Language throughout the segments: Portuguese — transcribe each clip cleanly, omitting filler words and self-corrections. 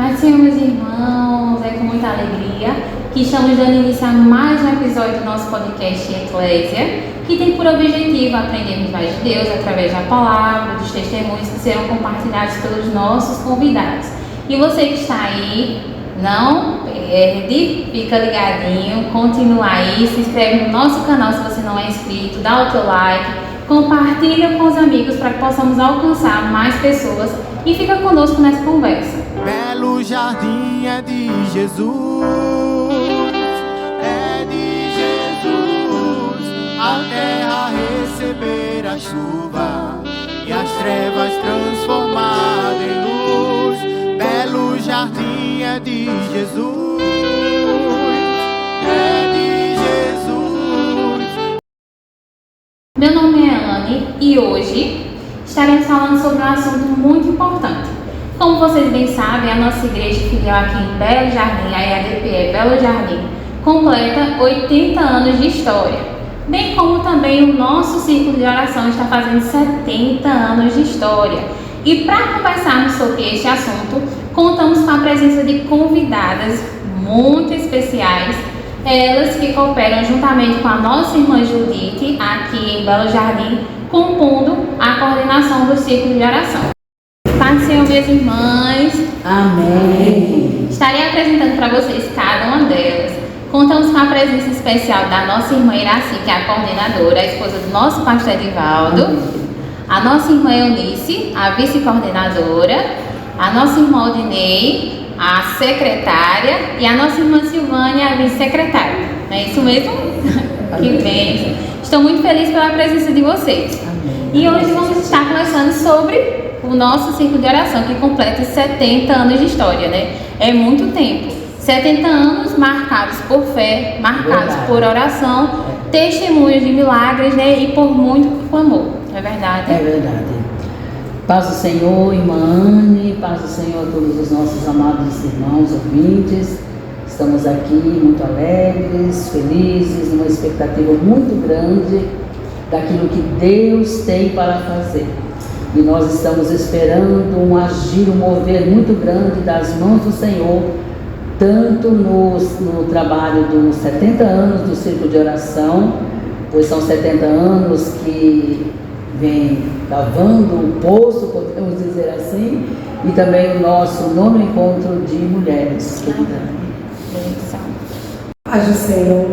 Paz do Senhor, meus irmãos, é com muita alegria que estamos dando início a mais um episódio do nosso podcast Eclésia, que tem por objetivo aprendermos mais de Deus através da palavra, dos testemunhos que serão compartilhados pelos nossos convidados. E você que está aí, não perde, fica ligadinho, continua aí, se inscreve no nosso canal se você não é inscrito, dá o teu like, compartilha com os amigos para que possamos alcançar mais pessoas e fica conosco nessa conversa. Belo jardim é de Jesus, a terra receber a chuva e as trevas transformadas em luz. Belo jardim é de Jesus, é de Jesus. Meu nome é Anne e hoje estaremos falando sobre um assunto muito importante. Como vocês bem sabem, a nossa igreja filial aqui em Belo Jardim, a EADPE Belo Jardim, completa 80 anos de história, bem como também o nosso círculo de oração está fazendo 70 anos de história. E para conversarmos sobre este assunto, contamos com a presença de convidadas muito especiais, elas que cooperam juntamente com a nossa irmã Judite, aqui em Belo Jardim, compondo a coordenação do círculo de oração. Paz do Senhor, minhas irmãs. Amém. Estarei apresentando para vocês cada uma delas. Contamos com a presença especial da nossa irmã Iraci, que é a coordenadora, a esposa do nosso pastor Edivaldo. A nossa irmã Eunice, a vice-coordenadora. A nossa irmã Odinei, a secretária. E a nossa irmã Silvânia, a vice-secretária. Não é isso mesmo? Que bem. Estou muito feliz pela presença de vocês. E hoje vamos estar conversando sobre o nosso círculo de oração, que completa 70 anos de história, né? É muito tempo. 70 anos marcados por fé, marcados por oração, testemunhos de milagres, né? E por muito clamor. É verdade? É verdade. Paz do Senhor, irmã Anne, paz do Senhor a todos os nossos amados irmãos ouvintes. Estamos aqui muito alegres, felizes, numa expectativa muito grande daquilo que Deus tem para fazer. E nós estamos esperando um agir, um mover muito grande das mãos do Senhor, tanto no trabalho dos 70 anos do Círculo de Oração, pois são 70 anos que vem cavando o poço, podemos dizer assim, e também o nosso nono encontro de mulheres. Paz do Senhor,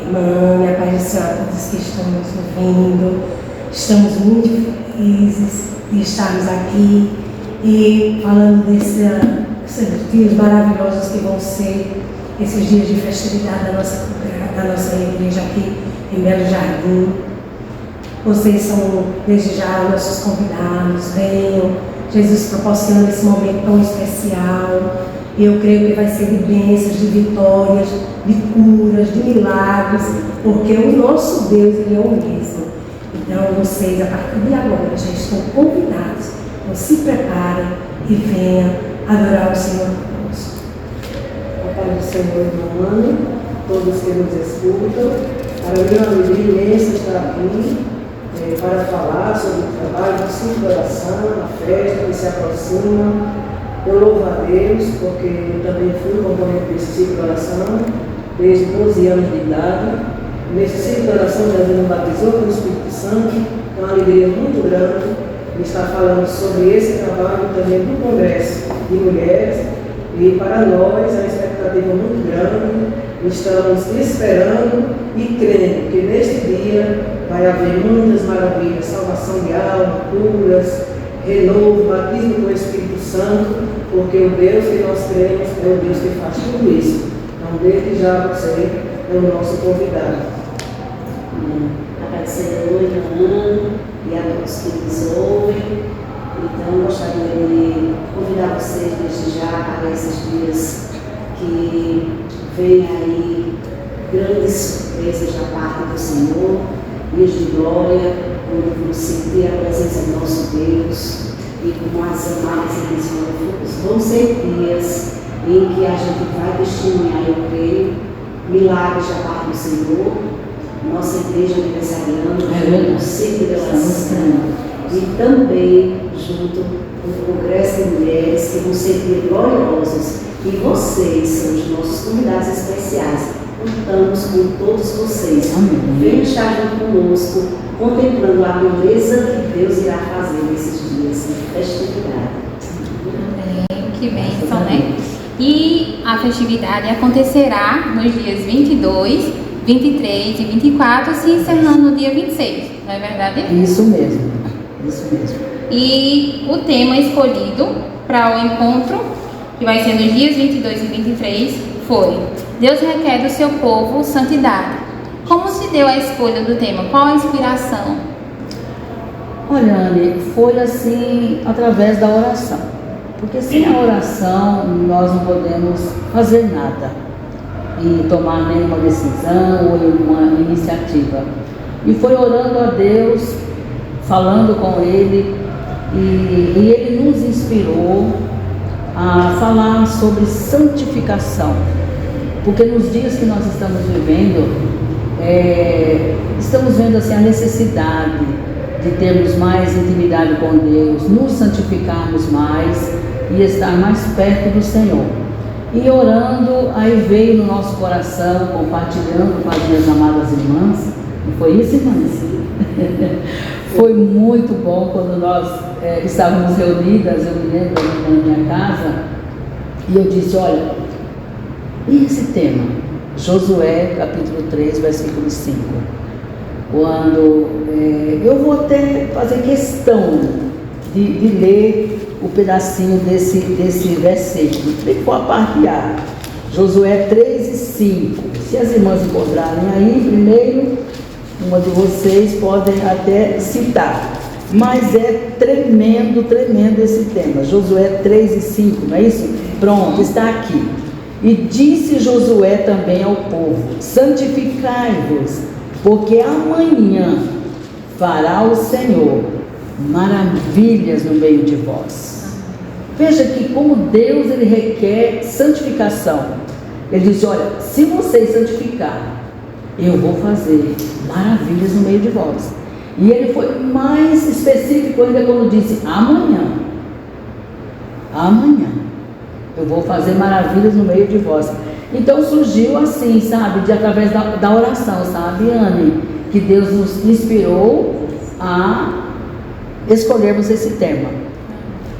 irmã, a paz do Senhor a todos que estão nos ouvindo. Estamos muito felizes de estarmos aqui e falando desses dias maravilhosos que vão ser esses dias de festividade da nossa igreja aqui em Belo Jardim. Vocês são, desde já, nossos convidados. Venham, Jesus proporciona esse momento tão especial. E eu creio que vai ser de bênçãos, de vitórias, de curas, de milagres, porque o nosso Deus, Ele é o mesmo. Então, vocês, a partir de agora, já estão convidados. Então, se preparem e venham adorar o Senhor conosco. A paz do Senhor, irmã Anne, todos que nos escutam. Para mim é uma alegria imensa estar aqui para falar sobre o trabalho do círculo de oração, a festa que se aproxima. Eu louvo a Deus, porque eu também fui componente desse círculo de oração desde 12 anos de idade. Nesse círculo de oração, Jesus nos batizou com o Espírito Santo, é uma alegria muito grande estar falando sobre esse trabalho também do Congresso de Mulheres. E para nós, a expectativa muito grande, estamos esperando e crendo que neste dia vai haver muitas maravilhas, salvação de alma, curas, renovo, batismo com o Espírito Santo, porque o Deus que nós cremos é o Deus que faz tudo isso. Então, desde já você é o nosso convidado. A paz do Senhor, irmã, e a todos que nos ouvem. Então, gostaria de convidar vocês desde já para esses dias que vem aí grandes surpresas da parte do Senhor, dias de glória, onde vamos sentir a presença do nosso Deus. E como as amadas irmãs vão ser dias em que a gente vai testemunhar, eu creio, milagres da parte do Senhor. Nossa igreja aniversariando, o círculo de oração, e também junto com o Congresso de Mulheres, que vão ser gloriosos. E vocês são os nossos convidados especiais. Contamos com todos vocês. Venham estar junto conosco, contemplando a beleza que Deus irá fazer nesses dias de festividade. Amém. Que bênção, né? E a festividade acontecerá nos dias 22, 23 e 24, se encerrando no dia 26, não é verdade? Isso mesmo, isso mesmo. E o tema escolhido para o encontro, que vai ser nos dias 22 e 23, foi: Deus requer do seu povo santidade. Como se deu a escolha do tema? Qual a inspiração? Olha, Anne, foi assim através da oração. Porque sem a oração nós não podemos fazer nada e tomar nenhuma decisão ou uma iniciativa. E foi orando a Deus, falando com Ele, e Ele nos inspirou a falar sobre santificação. Porque nos dias que nós estamos vivendo, estamos vendo assim a necessidade de termos mais intimidade com Deus, nos santificarmos mais e estar mais perto do Senhor. E orando, aí veio no nosso coração, compartilhando com as minhas amadas irmãs. Não foi isso, irmãs? Foi muito bom quando nós estávamos reunidas, eu me lembro na minha casa, e eu disse: olha, e esse tema? Josué, capítulo 3, versículo 5. Quando eu vou até fazer questão de ler o pedacinho desse versículo, bem com a parte A, Josué 3 e 5. Se as irmãs encontrarem aí, primeiro, uma de vocês podem até citar, mas é tremendo, tremendo esse tema, Josué 3 e 5, não é isso? Pronto, está aqui. E disse Josué também ao povo: santificai-vos, porque amanhã fará o Senhor maravilhas no meio de vós. Veja que como Deus, Ele requer santificação. Ele diz: olha, se vocês santificar, eu vou fazer maravilhas no meio de vós. E Ele foi mais específico ainda quando disse: amanhã eu vou fazer maravilhas no meio de vós. Então surgiu assim, sabe, através da oração, sabe, Anne, que Deus nos inspirou a escolhermos esse tema.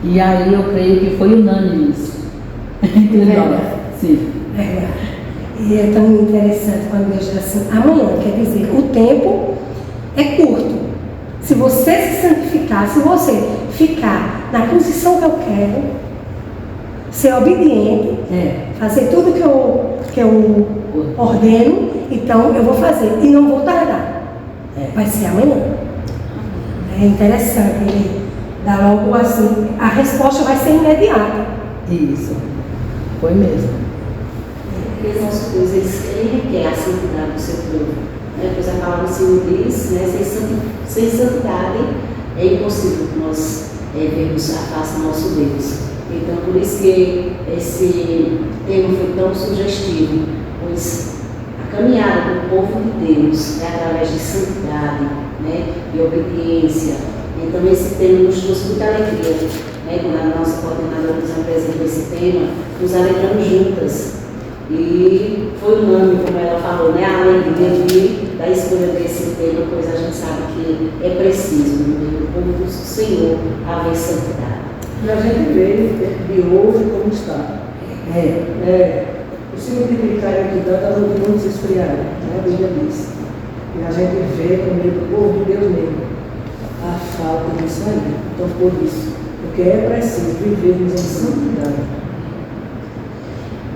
E aí eu creio que foi unânime isso. Sim. Verdade. E é tão interessante quando Deus diz assim: amanhã, quer dizer, o tempo é curto. Se você se santificar, se você ficar na posição que eu quero, ser obediente, fazer tudo que eu ordeno, então eu vou fazer e não vou tardar. Vai ser amanhã. É interessante, ele dá logo assim, a resposta vai ser imediata. Isso, foi mesmo. Porque as nossas coisas, Ele requer a santidade do seu povo. Pois a palavra do Senhor diz, né, sem santidade é impossível que nós vermos a face do nosso Deus. Então, por isso que esse tema foi tão sugestivo, pois a caminhada do povo de Deus é através de santidade, né, e obediência. Então, esse tema nos trouxe muita alegria, né, quando a nossa coordenadora nos apresentou esse tema, nos alegramos juntas. E foi unânime, como ela falou, né, a alegria da escolha desse tema, pois a gente sabe que é preciso, no meio do povo do Senhor, haver santidade. E a gente vê de hoje como está. O Senhor de cair aqui dá das opiniões esfriadas, né? A Bíblia diz. E a gente vê no meio do povo de Deus mesmo a falta disso aí. Então, por isso, porque é preciso vivermos em santidade.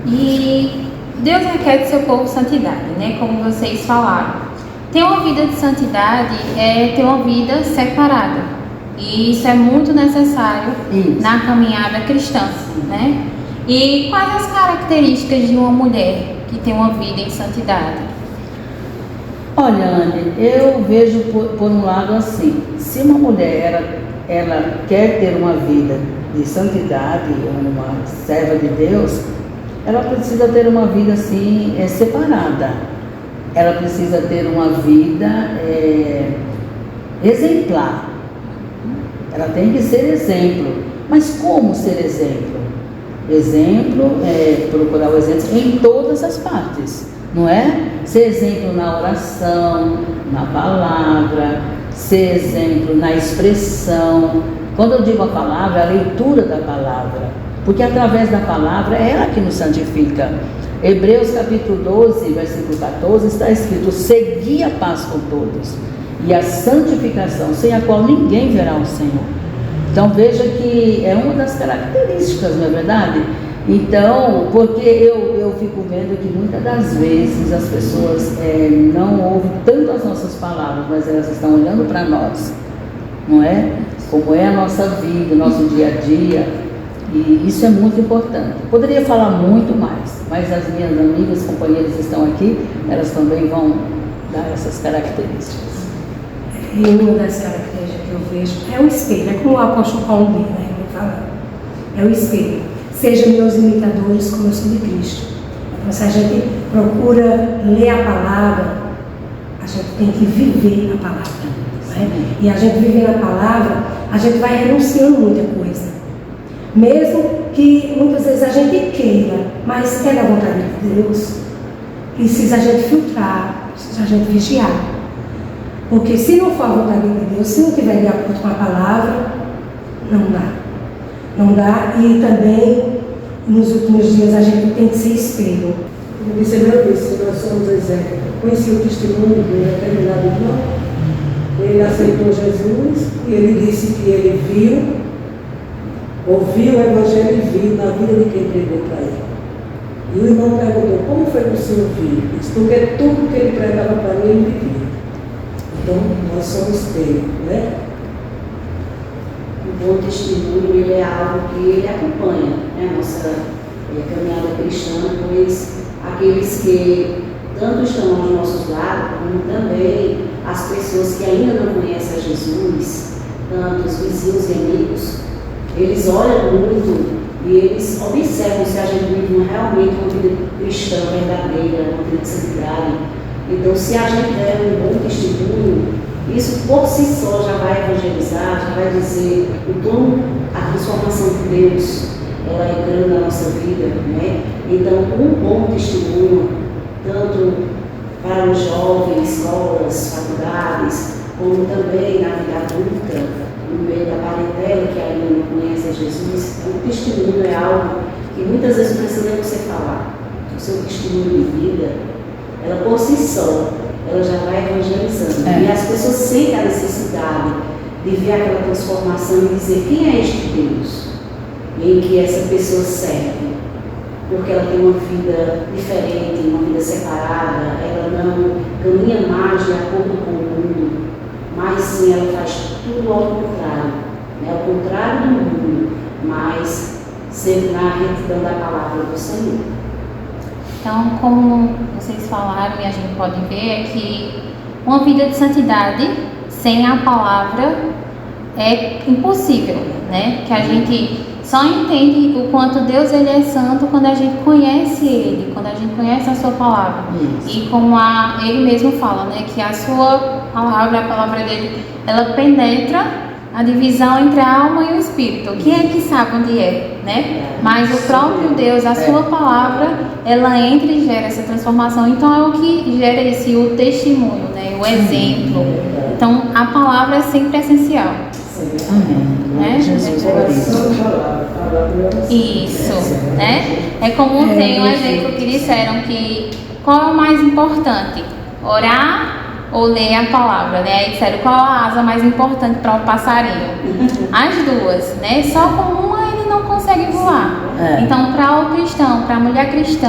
E Deus requer do seu povo santidade, né? Como vocês falaram. Ter uma vida de santidade é ter uma vida separada. E isso é muito necessário na caminhada cristã, né? E quais as características de uma mulher que tem uma vida em santidade? Olha, Anne, eu vejo por um lado assim: se uma mulher ela quer ter uma vida de santidade, uma serva de Deus, ela precisa ter uma vida assim separada. Ela precisa ter uma vida exemplar. ela tem que ser exemplo. Mas como ser exemplo? Exemplo é procurar o exemplo em todas as partes, não é? Ser exemplo na oração, na palavra, ser exemplo na expressão. Quando eu digo a palavra, a leitura da palavra, porque através da palavra é ela que nos santifica. Hebreus capítulo 12, versículo 14, está escrito: segui a paz com todos e a santificação, sem a qual ninguém verá o Senhor. Então veja que é uma das características, não é verdade? Então, porque eu fico vendo que muitas das vezes as pessoas não ouvem tanto as nossas palavras, mas elas estão olhando para nós, não é? Como é a nossa vida, o nosso dia a dia, e isso é muito importante. Poderia falar muito mais, mas as minhas amigas, companheiras estão aqui, elas também vão dar essas características. E uma das características que eu vejo é o espelho, é como o apóstolo Paulo diz, né? É o espelho. Sejam meus imitadores como eu sou de Cristo. Então, se a gente procura ler a palavra, a gente tem que viver a palavra. Né? E a gente viver a palavra, a gente vai renunciando muita coisa. Mesmo que muitas vezes a gente queira, mas é da vontade de Deus, precisa a gente filtrar, precisa a gente vigiar. Porque se não for a vontade de Deus, se não tiver de acordo com a palavra, não dá. Não dá. E também, nos últimos dias, a gente tem que ser espelho. Como disse meu disse, nós somos exemplo. Conheci o testemunho de um determinado irmão. Ele aceitou Jesus e ele disse que ele ouviu o Evangelho e viu na vida de quem pregou para ele. E o irmão perguntou: como foi que o senhor viu? Ele disse: porque tudo que ele pregava para mim, ele vivia. Então, nós somos espelho, né? O bom testemunho, ele é algo que ele acompanha, né, a nossa caminhada cristã, pois aqueles que tanto estão aos nossos lados, como também as pessoas que ainda não conhecem a Jesus, tanto os vizinhos e amigos, eles olham muito e eles observam se a gente vive realmente uma vida cristã verdadeira, uma vida de santidade. Então, se a gente der um bom testemunho, isso por si só já vai evangelizar, já vai dizer o como a transformação de Deus ela é grande na nossa vida, né? Então, um bom testemunho, tanto para os jovens, escolas, faculdades, como também na vida adulta, no meio da parentela que ainda não conhece a Jesus, o testemunho é algo que muitas vezes não precisa nem você falar. O seu testemunho de vida, ela por si só, ela já vai evangelizando. E as pessoas sentem a necessidade de ver aquela transformação e dizer: quem é este Deus em que essa pessoa serve? Porque ela tem uma vida diferente, uma vida separada, ela não caminha mais de acordo com o mundo, mas sim ela faz tudo ao contrário, né? Ao contrário do mundo, mas sempre na retidão da palavra do Senhor. Então, como vocês falaram e a gente pode ver, é que uma vida de santidade sem a palavra é impossível, né? Que a gente só entende o quanto Deus ele é santo quando a gente conhece Ele, quando a gente conhece a sua palavra. Isso. E como ele mesmo fala, né? Que a sua palavra, a palavra dele, ela penetra a divisão entre a alma e o espírito. Quem é que sabe onde é, né? Mas o próprio Deus, a sua palavra, ela entra e gera essa transformação. Então é o que gera o testemunho, né? O exemplo. Então a palavra é sempre essencial. Amém. Né? Isso, né? É como tem um exemplo que disseram que qual é o mais importante? Orar ou ler a palavra, né? Aí disseram qual a asa mais importante para o passarinho? As duas, né? Só com uma ele não consegue voar. Então, para o cristão, para a mulher cristã,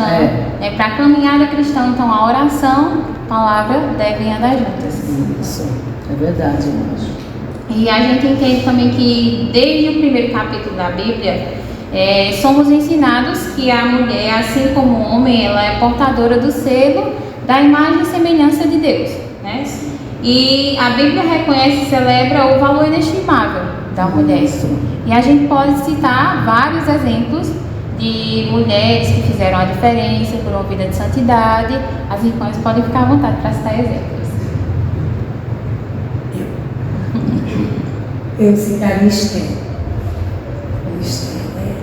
né? Para a caminhada cristã, então a oração, a palavra devem andar juntas. Isso, é verdade, irmãos. E a gente entende também que desde o primeiro capítulo da Bíblia, somos ensinados que a mulher, assim como o homem, ela é portadora do selo da imagem e semelhança de Deus, né? E a Bíblia reconhece e celebra o valor inestimável da mulher. E a gente pode citar vários exemplos de mulheres que fizeram a diferença por uma vida de santidade. As irmãs podem ficar à vontade para citar exemplos. eu citaria Esther. Esther, né?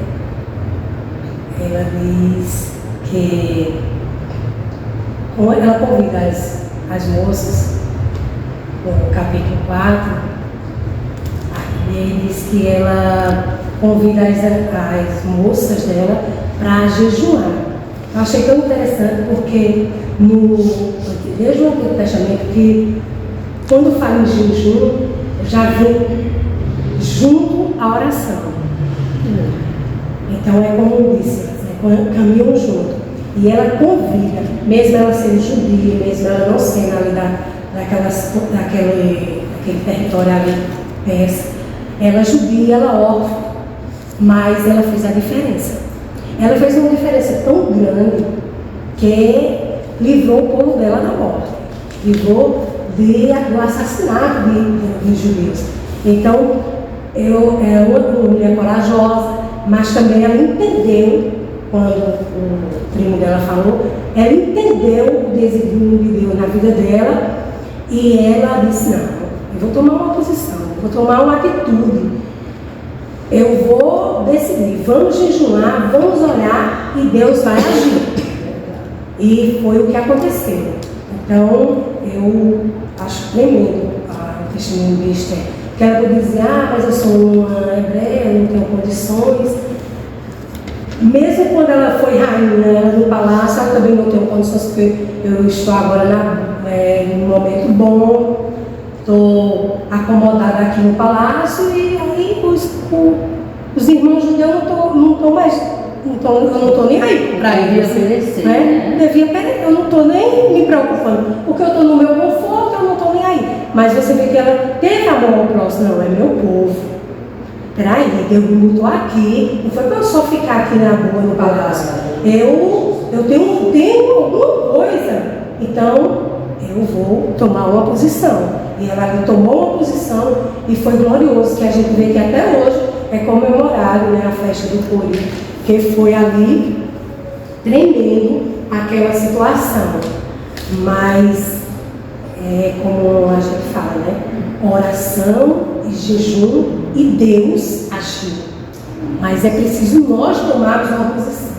Ela diz que ela convida as moças, no capítulo 4, ele diz que ela convida as moças dela para jejuar. Eu achei tão interessante porque desde o Antigo Testamento, que quando fala em jejum, já vem junto à oração. Então é como eu disse, caminham junto. E ela convida, mesmo ela sendo judia, mesmo ela não sendo ali daquele território ali persa, ela é judia, ela órfã, mas ela fez a diferença. Ela fez uma diferença tão grande que livrou o povo dela da morte, livrou do assassinato de judeus. Então, é uma mulher corajosa, mas também ela entendeu, quando o primo dela falou, ela entendeu o desígnio de Deus na vida dela e ela disse: não, eu vou tomar uma posição, eu vou tomar uma atitude, eu vou decidir, vamos jejuar, vamos orar e Deus vai agir. E foi o que aconteceu. Então, eu acho tremendo o testemunho de Esther. Que ela podia dizer: mas eu sou uma hebreia, eu não tenho condições. Mesmo quando ela foi rainha no palácio, ela também não tem condições, porque eu estou agora num momento bom, estou acomodada aqui no palácio, e aí os irmãos judeus não estão mais, eu não estou nem aí para eles. Oferecer, né? Eu não estou nem me preocupando, porque eu estou no meu conforto, eu não estou nem aí. Mas você vê que ela teve amor ao próximo, não, é meu povo. Peraí, Deus me botou aqui, não foi para eu só ficar aqui na rua, no palácio. Eu tenho alguma coisa, então eu vou tomar uma posição. E ela tomou uma posição e foi glorioso, que a gente vê que até hoje é comemorado, né, a festa do Purim, que foi ali tremendo aquela situação. Mas, como a gente fala, né, oração e jejum, e Deus agiu. Mas é preciso nós tomarmos uma posição.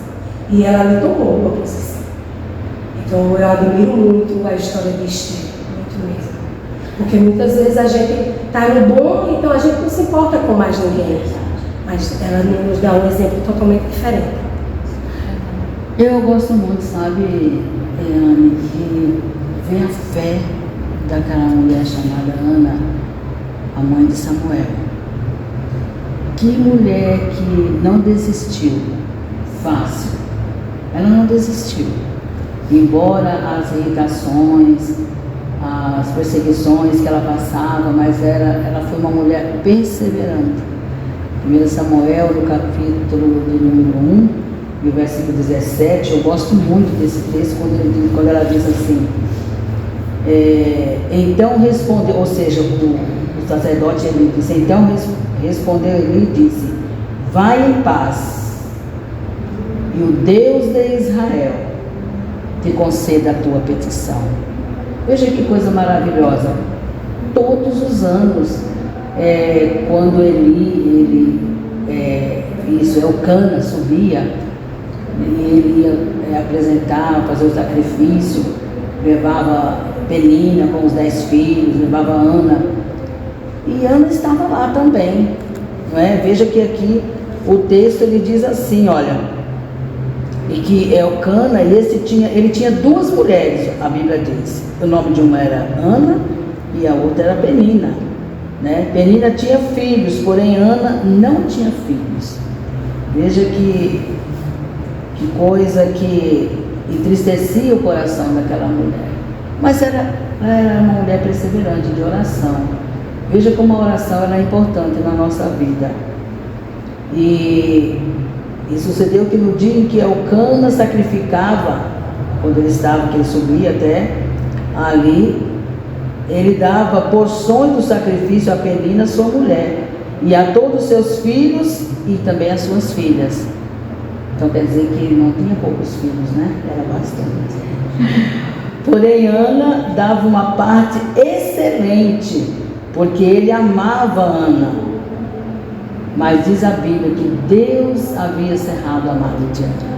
E ela ali tomou uma posição. Então eu admiro muito a história de Esther, muito mesmo. Porque muitas vezes a gente está no bom, então a gente não se importa com mais ninguém. Mas ela nos dá um exemplo totalmente diferente. Eu gosto muito, sabe, Anne, que vem a fé daquela mulher chamada Ana, a mãe de Samuel. Que mulher que não desistiu fácil. Ela não desistiu. Embora as irritações, as perseguições que ela passava, mas ela foi uma mulher perseverante. 1 Samuel, no capítulo de número 1, e o versículo 17, eu gosto muito desse texto, quando ela diz assim: então respondeu, ou seja, o sacerdote ele disse, então respondeu ele e disse: vai em paz, e o Deus de Israel te conceda a tua petição. Veja que coisa maravilhosa. Todos os anos, quando Eucana subia, ele ia apresentar, fazer o sacrifício, levava Penina com os 10 filhos, levava Ana, e Ana estava lá também, não é? Veja que aqui o texto ele diz assim, olha, e que Eucana, ele tinha 2 mulheres, a Bíblia diz. O nome de uma era Ana e a outra era Penina, né? Penina tinha filhos, porém Ana não tinha filhos. Veja que coisa que entristecia o coração daquela mulher. Mas ela era uma mulher perseverante de oração. Veja como a oração é importante na nossa vida. E sucedeu que no dia em que Eucana sacrificava, quando que ele subia até ali, ele dava porções do sacrifício a Penina, sua mulher, e a todos os seus filhos e também as suas filhas. Então quer dizer que não tinha poucos filhos, né? Era bastante. Porém, Ana dava uma parte excelente, porque ele amava Ana. Mas diz a Bíblia que Deus havia cerrado a madre de Ana.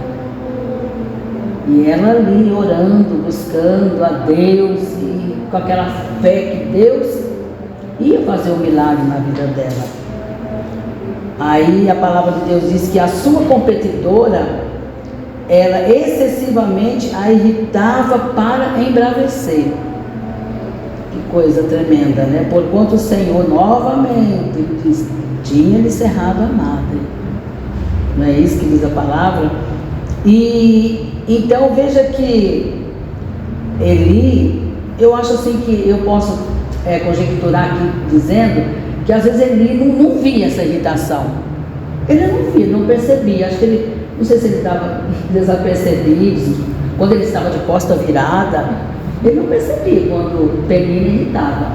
E ela ali orando, buscando a Deus e com aquela fé que Deus ia fazer um milagre na vida dela. Aí a palavra de Deus diz que a sua competidora, ela excessivamente a irritava para embravecer. Que coisa tremenda, né? Porquanto o Senhor novamente diz, tinha-lhe cerrado a madre. Não é isso que diz a palavra? E então veja que Eli, eu acho assim que eu posso conjecturar aqui dizendo que às vezes Eli não via essa irritação. Ele não via, não percebia. Acho que ele, não sei se ele estava desapercebido, quando ele estava de costa virada, ele não percebia quando Penina irritava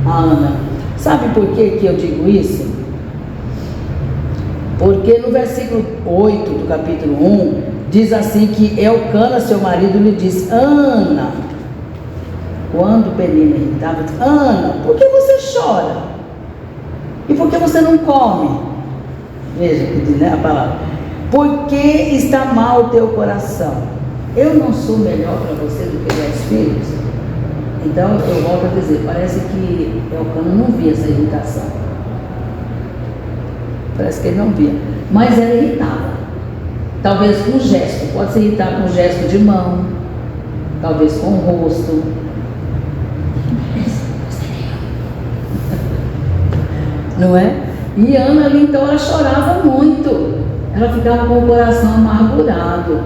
a Ana. Sabe por que eu digo isso? Porque no versículo 8 do capítulo 1, diz assim que Elcana, seu marido, lhe disse: Ana, quando Penina irritava, disse: Ana, por que você chora? E por que você não come? Veja que diz, né, a palavra. Porque está mal o teu coração. Eu não sou melhor para você do que 10 filhos? Então eu volto a dizer, parece que Elcana não via essa irritação. Parece que ele não via. Mas ela irritava. Talvez com gesto. Pode se irritar com gesto de mão. Talvez com o rosto. Não é? E Ana ali então ela chorava muito. Ela ficava com o coração amargurado.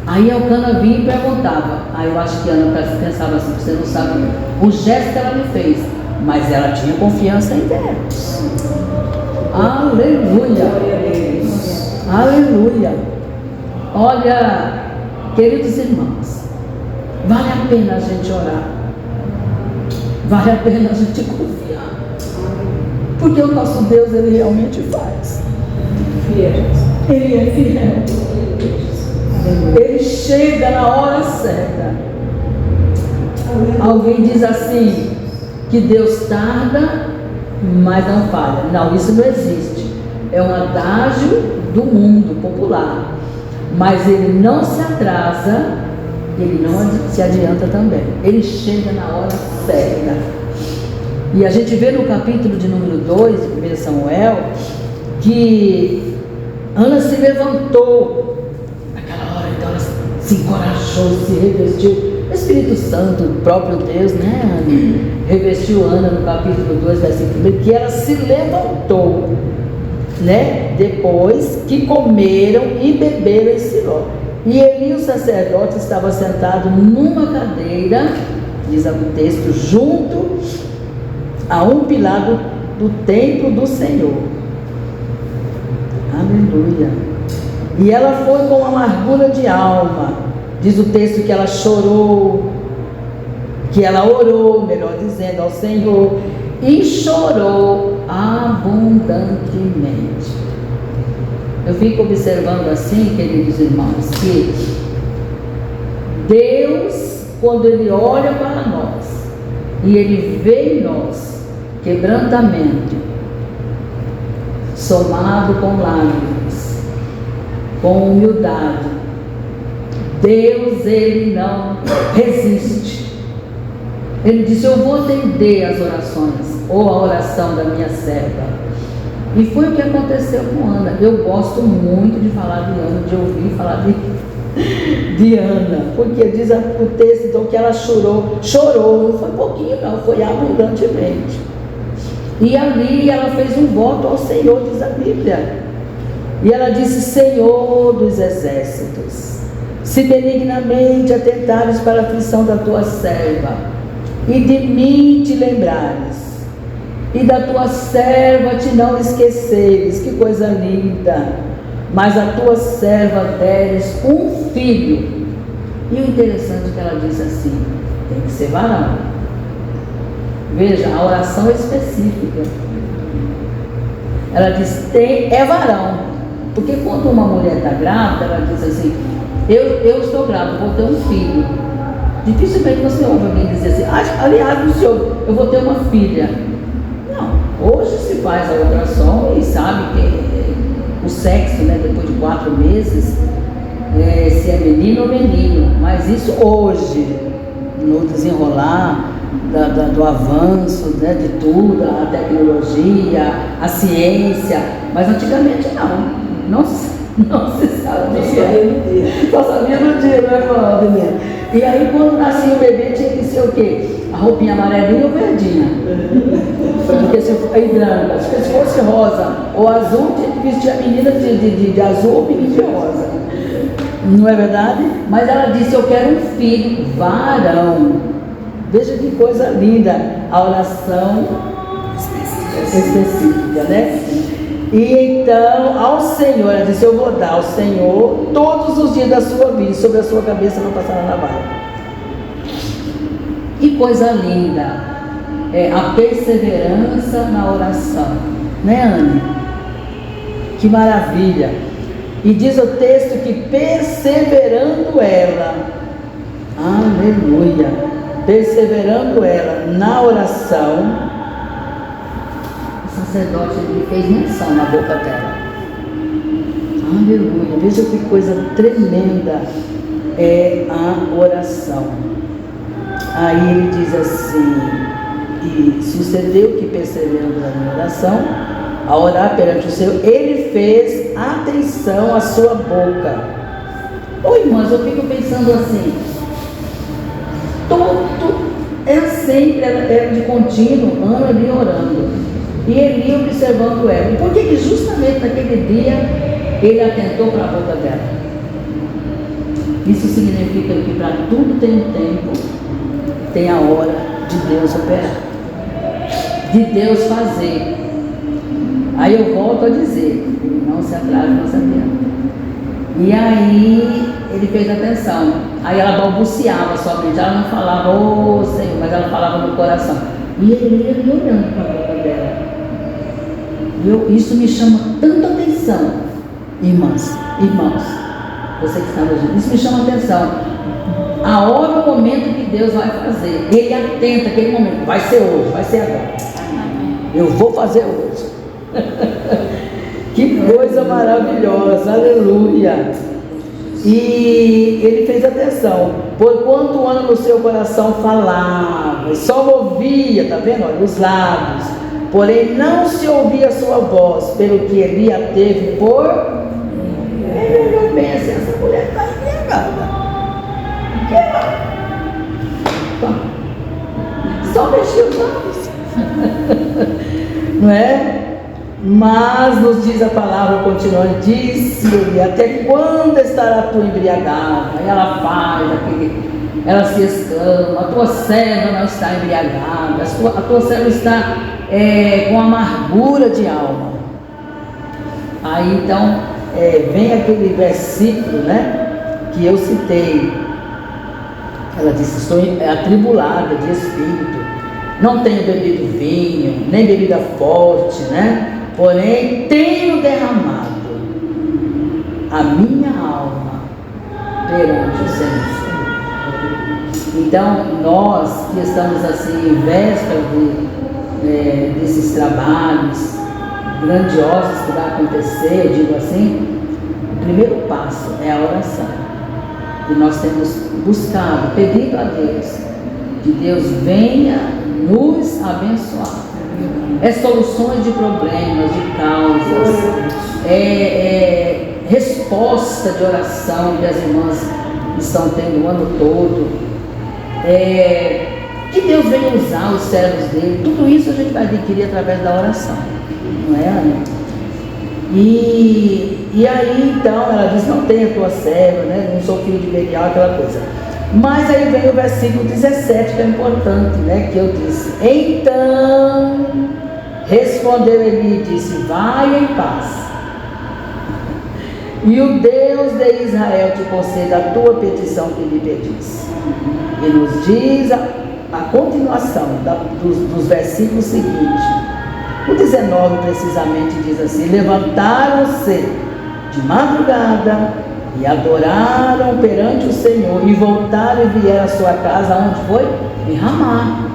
Aí Elcana vinha e perguntava. Aí eu acho que Ana pensava assim, você não sabe o gesto que ela me fez. Mas ela tinha confiança em Deus. Aleluia. Aleluia. Olha, queridos irmãos, vale a pena a gente orar. Vale a pena a gente confiar. Porque o nosso Deus, Ele realmente faz. Ele é fiel. Ele chega na hora certa. Alguém diz assim, que Deus tarda, mas não falha. Não, isso não existe. É um adágio do mundo popular. Mas Ele não se atrasa, Ele não se adianta também. Ele chega na hora certa. E a gente vê no capítulo de número 2, de 1 Samuel, que Ana se levantou. Naquela hora, então, ela se encorajou, se revestiu. O Espírito Santo, o próprio Deus, né, Ana? Revestiu Ana no capítulo 2, versículo 1, que ela se levantou, né? Depois que comeram e beberam em Siló. E Eli, o sacerdote, estava sentado numa cadeira, diz o texto, junto a um pilar do templo do Senhor. Aleluia. E ela foi com amargura de alma. Diz o texto que ela chorou, que ela orou, melhor dizendo, ao Senhor, e chorou abundantemente. Eu fico observando assim, queridos irmãos, que Deus, quando Ele olha para nós, e Ele vê em nós quebrantamento, somado com lágrimas, com humildade, Deus, Ele não resiste. Ele disse: eu vou atender as orações, ou a oração da minha serva. E foi o que aconteceu com Ana. Eu gosto muito de falar de Ana, de ouvir falar de Ana, porque diz o texto então que ela chorou, não foi pouquinho não, foi abundantemente. E ali ela fez um voto ao Senhor, diz a Bíblia. E ela disse: Senhor dos exércitos, se benignamente atentares para a aflição da tua serva, e de mim te lembrares, e da tua serva te não esqueceres, que coisa linda, mas a tua serva deres um filho. E o interessante é que ela diz assim, tem que ser varão. Veja, a oração é específica. Ela diz, é varão. Porque quando uma mulher está grávida, ela diz assim, eu estou grávida, vou ter um filho. Dificilmente você ouve alguém dizer assim, aliás, no Senhor, eu vou ter uma filha. Não, hoje se faz a ultrassom e sabe que o sexo, né, depois de 4 meses, se é menino ou menino. Mas isso hoje, no desenrolar do avanço, né, de tudo, a tecnologia, a ciência, mas antigamente não se sabia. Só sabia no dia, não é, irmã? E aí quando nascia o bebê tinha que ser o quê? A roupinha amarelinha ou verdinha? Porque se fosse rosa ou azul, tinha que vestir a menina de azul ou menino de rosa. Não é verdade? Mas ela disse, eu quero um filho varão. Veja que coisa linda a oração específica, né? E então, ao Senhor, ela disse, eu vou dar ao Senhor todos os dias da sua vida, e sobre a sua cabeça não passará navalha. Que coisa linda, a perseverança na oração, né, Anne? Que maravilha. E diz o texto que perseverando ela, aleluia, perseverando ela na oração, o sacerdote ele fez menção na boca dela. Aleluia, veja que coisa tremenda é a oração. Aí ele diz assim, e sucedeu que perseverando na oração, a orar perante o Senhor, ele fez atenção à sua boca. Irmãs, eu fico pensando assim, sempre era de contínuo, Ana ali orando, e Eli observando ela. E por que justamente naquele dia ele atentou para a boca dela? Isso significa que para tudo tem um tempo, tem a hora de Deus operar, de Deus fazer. Aí eu volto a dizer, não se atrase, não se adianta. E aí ele fez atenção. Aí ela balbuciava somente, ela não falava, ô Senhor, mas ela falava no coração. E ele ia ali olhando para a boca dela. Isso me chama tanta atenção, irmãos, você que está nos ouvindo, isso me chama atenção. A hora, o momento que Deus vai fazer, ele atenta aquele momento, vai ser hoje, vai ser agora. Eu vou fazer hoje. Que coisa maravilhosa, aleluia. E ele fez atenção, porquanto Ana no seu coração falava, só movia, tá vendo? Olha, os lábios, porém não se ouvia a sua voz, pelo que Eli a teve por. Ele olhou bem assim, essa mulher está embriagada. Só mexia os lábios. Não é? Mas nos diz a palavra, continuando, disse-lhe, até quando estará tu embriagada? Aí ela faz ela se exclama, a tua serva não está embriagada, a tua serva está com amargura de alma. Aí então vem aquele versículo, né, que eu citei. Ela disse, estou atribulada de espírito, não tenho bebido vinho, nem bebida forte, né? Porém, tenho derramado a minha alma perante o Senhor. Então, nós que estamos assim em véspera desses trabalhos grandiosos que vai acontecer, eu digo assim, o primeiro passo é a oração. E nós temos buscado, pedido a Deus, que Deus venha nos abençoar. Soluções de problemas, de causas, resposta de oração que as irmãs estão tendo o ano todo, que Deus venha usar os servos dele. Tudo isso a gente vai adquirir através da oração, não é, Ana? E aí então ela diz, não tenha tua serva, né? Não sou filho de Belial, aquela coisa. Mas aí vem o versículo 17, que é importante, né? Que eu disse, então respondeu Eli e disse, vai em paz, e o Deus de Israel te conceda a tua petição que lhe pedis. E nos diz a continuação dos versículos seguintes. O 19 precisamente diz assim, levantaram-se de madrugada e adoraram perante o Senhor, e voltaram e vieram à sua casa, onde foi? Em Ramá.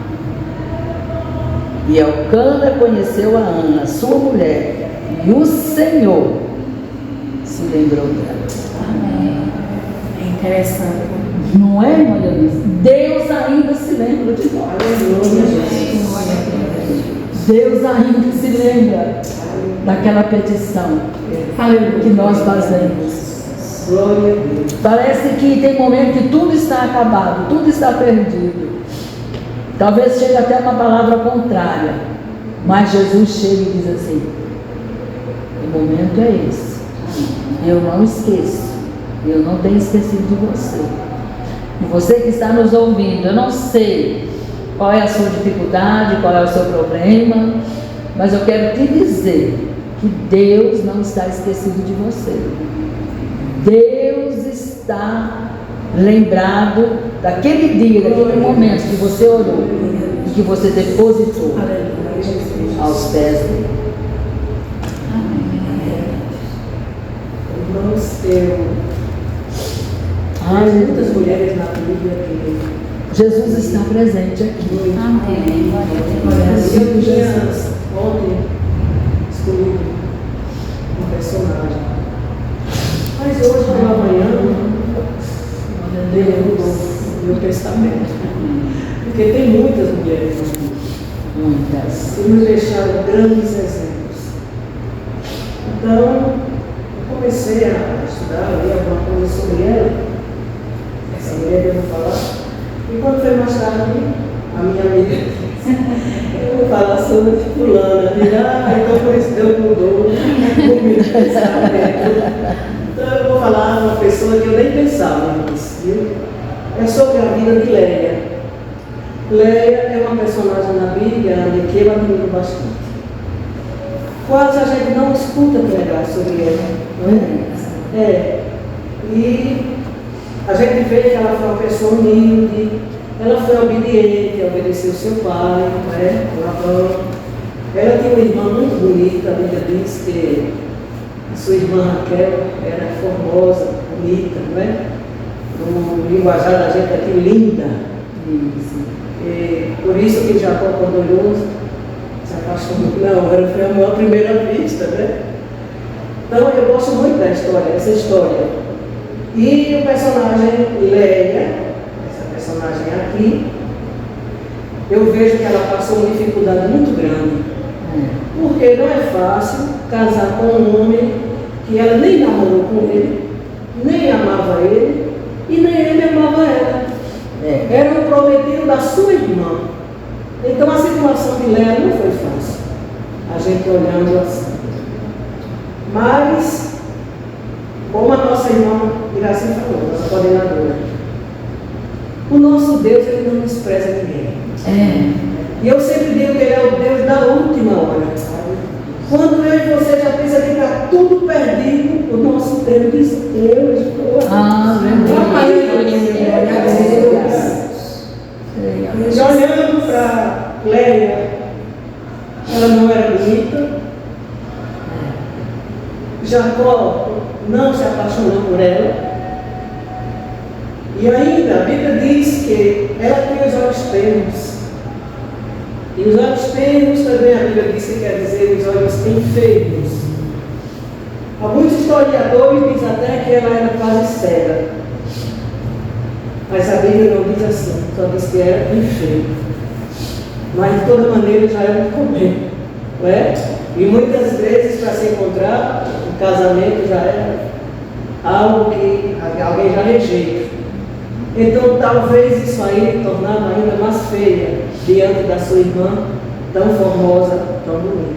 E Elcana conheceu a Ana, sua mulher, e o Senhor se lembrou dela. Amém. É interessante. Não é, irmã Eunice? Deus ainda se lembra de nós. Deus ainda se lembra daquela petição que nós fazemos. Glória a Deus. Parece que tem momento que tudo está acabado, tudo está perdido. Talvez chegue até uma palavra contrária, mas Jesus chega e diz assim: o momento é esse. Eu não esqueço, eu não tenho esquecido de você. E você que está nos ouvindo, eu não sei qual é a sua dificuldade, qual é o seu problema, mas eu quero te dizer que Deus não está esquecido de você. Deus está lembrado daquele dia, daquele momento que você orou e que você depositou aos pés dele. Irmãos, há muitas mulheres na Bíblia que Jesus está presente aqui. Amém. eu tinha ontem escolhido um personagem. Mas hoje, pela manhã, Deus mudou meu pensamento. Porque tem muitas mulheres na Bíblia Muitas. que nos deixaram grandes exemplos. Então, eu comecei a estudar, a ler alguma coisa sobre ela. Essa mulher que eu vou falar. E quando foi mais tarde, a minha amiga, eu vou falar sobre fulana. Então por isso Deus mudou o meu pensamento. Então eu vou falar de uma pessoa que eu nem pensava nisso, viu? É sobre a vida de Leia. Leia é uma personagem na Bíblia que eu admiro bastante. Quase a gente não escuta pregar sobre ela, não é? E a gente vê que ela foi uma pessoa humilde, ela foi obediente, obedeceu seu pai, não é? Labão. Ela tinha uma irmã muito bonita, a Bíblia diz que a sua irmã Raquel era formosa, bonita, não é? No linguajar da gente aqui, linda. E por isso que Jacó, quando olhou, se apaixonou. Não, foi a minha primeira vista, né? Então eu gosto muito da história, essa história. E o personagem Leia, essa personagem aqui, eu vejo que ela passou uma dificuldade muito grande. Porque não é fácil casar com um homem que ela nem namorou com ele, nem amava ele, e nem ele amava ela. Era o prometido da sua irmã. Então a situação de Leia não foi fácil, a gente olhando assim. Mas, como a nossa irmã Iraci falou, nossa coordenadora, o nosso Deus, ele não despreza ninguém. E eu sempre digo que ele é o Deus da última hora. Quando eu e você já pensa que está tudo perdido, o nosso Deus diz: eu estou E olhando para Leia, ela não era bonita. Jacó não se apaixonou por ela. E ainda a Bíblia diz que ela tem os olhos termos. E os olhos termos também a Bíblia diz que quer dizer os olhos enfermos. Alguns historiadores dizem até que ela era quase cega. Mas a Bíblia não diz assim, só diz que era enferma. Mas de toda maneira já era muito bem, não é? E muitas vezes para se encontrar, um casamento já era algo que alguém já rejeita. Então talvez isso aí tornava ainda mais feia diante da sua irmã, tão formosa, tão bonita.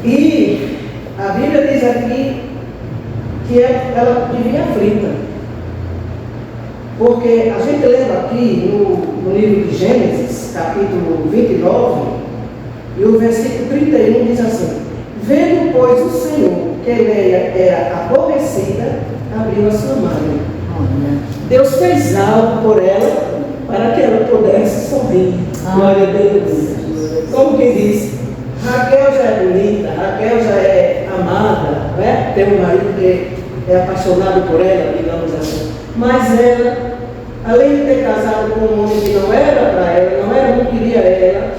E a Bíblia diz aqui que ela vivia aflita. Porque a gente lembra aqui no livro de Gênesis, capítulo 29, e o versículo 31 diz assim: vendo, pois, o Senhor que Leia era aborrecida, abriu a sua mão. Deus fez algo por ela para que ela pudesse sorrir. Glória a Deus. Como que diz? Raquel já é bonita, Raquel já é amada, né? Tem um marido que é apaixonado por ela, digamos assim. Mas ela além de ter casado com um homem que não era para ela, não queria ela,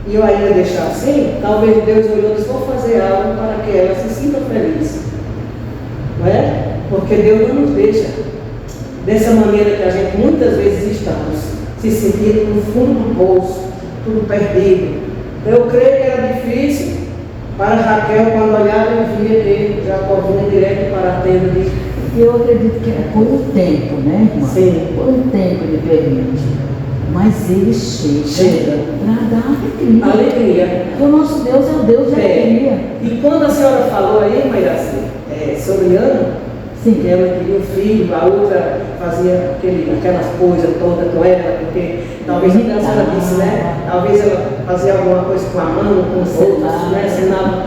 e eu ainda deixar assim, talvez Deus olhou e disse, vou fazer algo para que ela se sinta feliz. Não é? Porque Deus não nos deixa dessa maneira que a gente muitas vezes estamos, se sentindo no fundo do poço, tudo perdido. Eu creio que era difícil para Raquel, quando olhava e via que Jacó vinha direto para a tenda de... Eu acredito que é por um tempo, né, irmã? Sim. Por um tempo ele permite. Mas ele chega para dar alegria. Alegria. O nosso Deus é o Deus de alegria. E quando a senhora falou aí, Mairaci, sobre Ana, Sim. que ela queria um filho, a outra fazia aquelas coisas todas com ela, porque talvez a senhora disse, né? Talvez ela fazia alguma coisa com a mão, com os outros, né? Ensinava,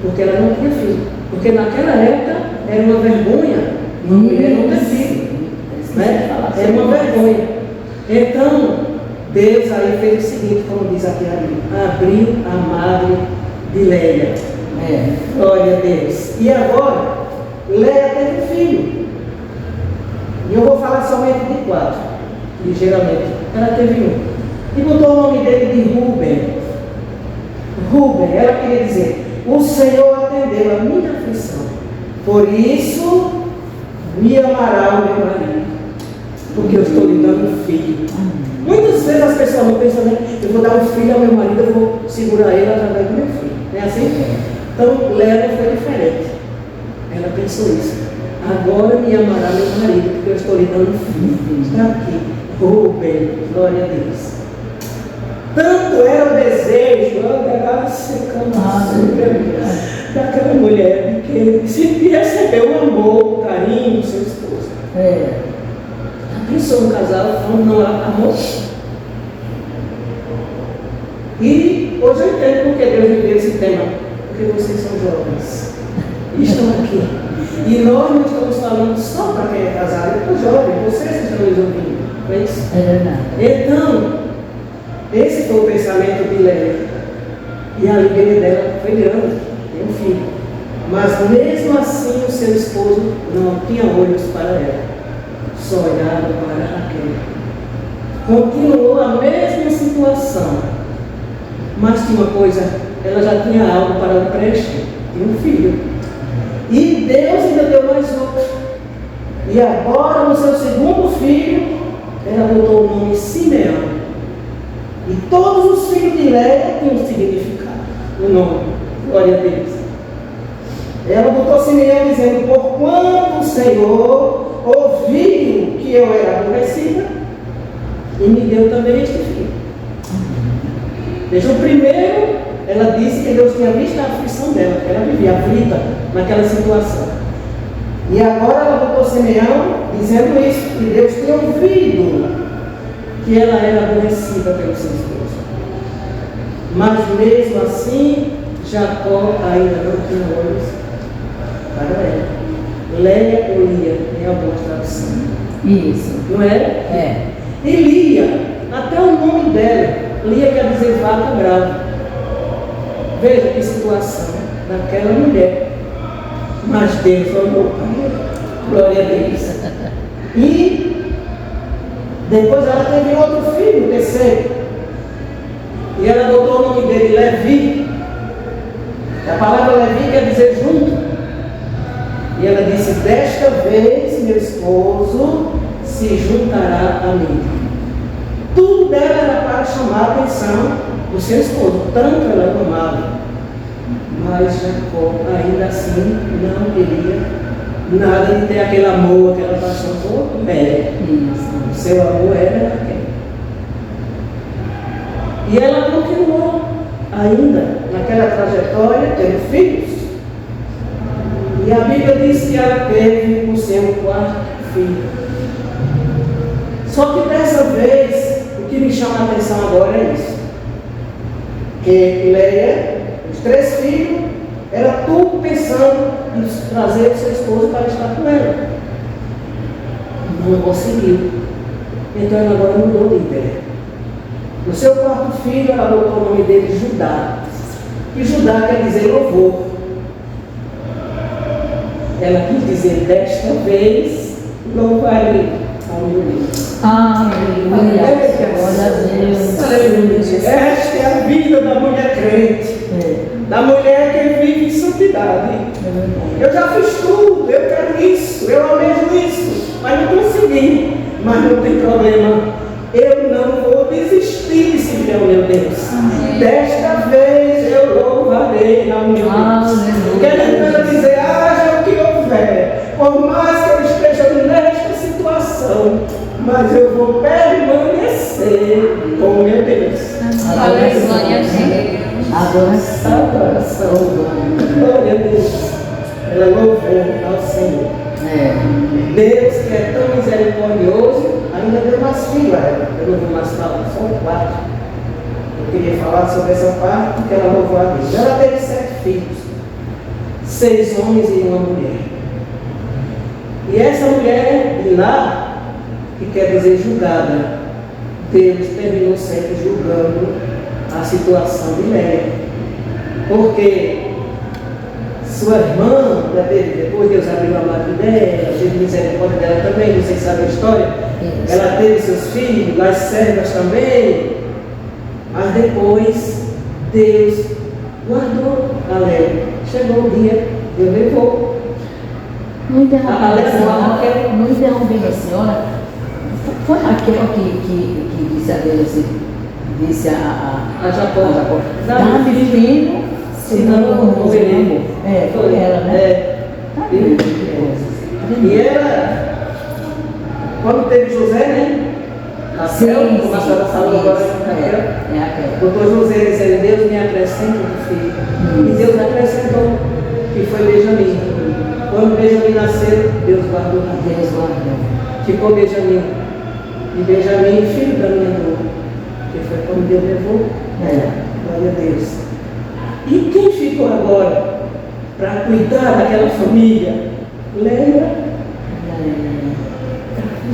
porque ela não tinha filho. Porque naquela época era uma vergonha uma mulher não ter filho. Né? Era uma vergonha. Então, Deus aí fez o seguinte, como diz aqui a Bíblia, abriu a madre de Léia. Glória a Deus. E agora, Léia teve um filho. E eu vou falar somente de 4, ligeiramente. Ela teve um. E botou o nome dele de Rúben. Rúben, ela queria dizer, o Senhor atendeu a minha aflição. Por isso, me amará o meu marido. Porque eu estou lhe dando um filho. Muitas vezes as pessoas não pensam, né? Eu vou dar um filho ao meu marido, eu vou segurar ele através do meu filho. Não é assim? Então, Léia foi diferente. Ela pensou isso. Agora me amará meu marido, porque eu estou lhe dando um filho. Está aqui. Rúben, glória a Deus. Tanto era o desejo, daquela mulher, que se recebeu o amor, o carinho do seu esposo. Pensou no casal, falando, não há amor. E hoje eu entendo porque Deus me deu esse tema. Porque vocês são jovens. E estão aqui. E nós não estamos falando só para quem é casado, é para os jovens, vocês estão nos ouvindo. Não é isso? É verdade. Então, esse foi o pensamento de Léia. E a alegria dela foi grande, tem um filho. Mas mesmo assim o seu esposo não tinha olhos para ela, só olhava para Raquel. Continuou a mesma situação, mas tinha uma coisa, ela já tinha algo para o preencher, tinha um filho. E Deus ainda deu mais outro. E agora, no seu segundo filho, ela botou o nome Simeão. E todos os filhos de Léia tinham um significado, o nome, glória a Deus. Ela botou Simeão dizendo, porquanto o Senhor ouviu que eu era aborrecida e me deu também este filho. Veja, o primeiro, ela disse que Deus tinha visto a aflição dela, que ela vivia aflita naquela situação. E agora ela botou Simeão dizendo isso, que Deus tinha ouvido que ela era aborrecida pelo seu esposo. Mas mesmo assim, Jacó ainda não tinha olhos para ela. Léia ou Lia, em alguma tradução. Isso. Não é? E Lia, até o nome dela, Lia quer dizer vaca brava. Veja que situação daquela mulher. Mas Deus olhou para ela. Glória a Deus. E depois ela teve outro filho, o terceiro. E ela botou o nome dele Levi. A palavra Levi quer dizer junto. E ela disse, desta vez meu esposo se juntará a mim. Tudo dela era para chamar a atenção do seu esposo. Tanto ela amava. Mas Jacó ainda assim não queria nada de ter aquele amor, aquela paixão por Léia. O seu amor era Raquel. E ela continuou ainda naquela trajetória, tendo filhos. E a Bíblia diz que ela teve o seu 4º filho. Só que dessa vez, o que me chama a atenção agora é isso. Que Léia, os 3 filhos, era tudo pensando em trazer o seu esposo para estar com ela. Não conseguiu. Então ela agora mudou de ideia. No seu 4º filho, ela botou o nome dele Judá. E Judá quer dizer louvor. Ela quis dizer, desta vez louvarei fome no Deus. Aleluia. Glória a Deus. Aleluia. Esta é a vida da mulher crente. Da mulher que vive em santidade. Eu já fiz tudo, eu quero isso, eu almejo isso, mas não consegui. Mas não tem problema. Eu não vou desistir de servir ao meu Deus. Desta vez eu louvarei ao meu Deus. Quero dizer, haja o que houver, por mais que eu esteja nesta situação, mas eu vou permanecer com o meu Deus. Glória a Deus. Adoração. Glória a Deus. Ela louvou ao Senhor. Deus, que é tão misericordioso, ainda deu mais filhos a ela. Eu não vou mais falar, são 4. Eu queria falar sobre essa parte porque ela louvou a Deus. Ela teve 7 filhos, 6 homens e 1 mulher. E essa mulher de lá, que quer dizer julgada, Deus terminou sempre julgando a situação de Léia. Porque sua irmã, depois Deus abriu a madre dela, teve misericórdia dela também, vocês sabem a história. Ela teve seus filhos, as servas também. Mas depois Deus guardou a Léia. Chegou o dia, Deus levou. Não interrompendo a senhora. Foi aquela que disse a Deus assim, disse a Jacó, dá-me filho, senão eu não vou ver. Foi ela, né? E ela, quando teve José, né? Nasceu, como a senhora falou agora, doutor José disse, Deus me acrescenta um filho. E Deus acrescentou, que foi Benjamim. Quando Benjamim nasceu, Deus guardou. Ficou Benjamim. E Benjamim, filho da minha dor, que foi quando Deus levou. Glória a Deus. E quem ficou agora para cuidar daquela família? Lembra?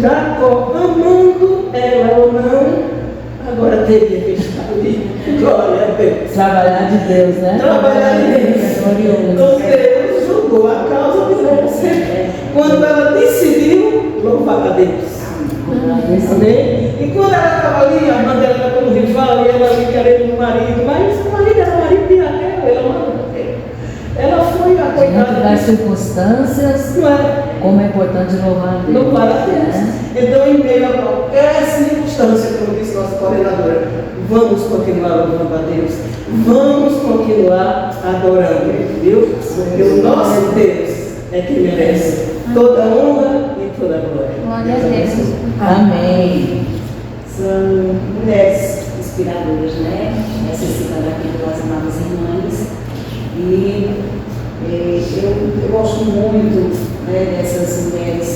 Jacó, amando ela ou não, agora teria que estar ali. Glória a Deus. Trabalhar de Deus, né? Trabalhar de Deus. Então Deus julgou a causa de Léia. Quando ela decidiu louvar a Deus. Amém? E quando ela estava ali, a irmã dela era como rival, e ela ali querendo um marido, mas o marido era o marido de Raquel, ela mandou. Ela foi a coitada das circunstâncias, como é importante louvar a Deus. Louvar a Deus. Então, em meio a qualquer circunstância, como disse nossa coordenadora, vamos continuar louvando a Deus. Vamos continuar adorando Ele, viu? Porque o nosso Deus é que merece toda honra e toda glória. Glória a Deus. Amém. São mulheres inspiradoras, né? Necessitando aqui das amadas irmãs. E eu gosto muito, né, dessas mulheres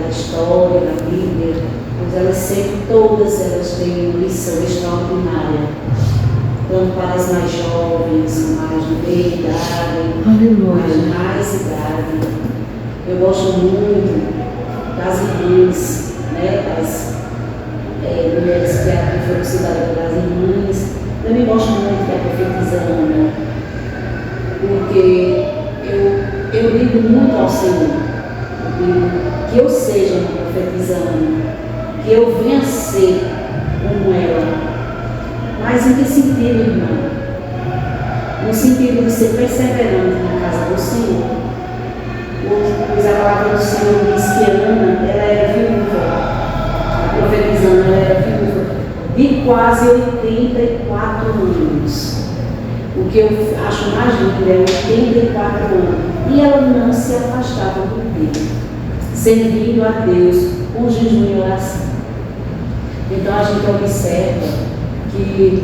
da história, da Bíblia, pois elas sempre, todas elas têm uma lição extraordinária, tanto para as mais jovens, mais de meia idade, mais idade. Eu gosto muito das irmãs, né, das mulheres que aqui foram citadas pelas irmãs. Também gosto muito da profetisa Ana, porque eu digo muito ao Senhor, que eu seja uma profetisa Ana, que eu venha ser como ela. Mas em que sentido, irmã? No sentido de ser perseverante na casa do Senhor. Pois a palavra do Senhor diz que Ana, ela era viúva, a profetisa Ana, ela era viúva de quase 84 anos. O que eu acho mais lindo é 84 anos. E ela não se afastava do Deus, servindo a Deus com jejum e oração. Então a gente observa que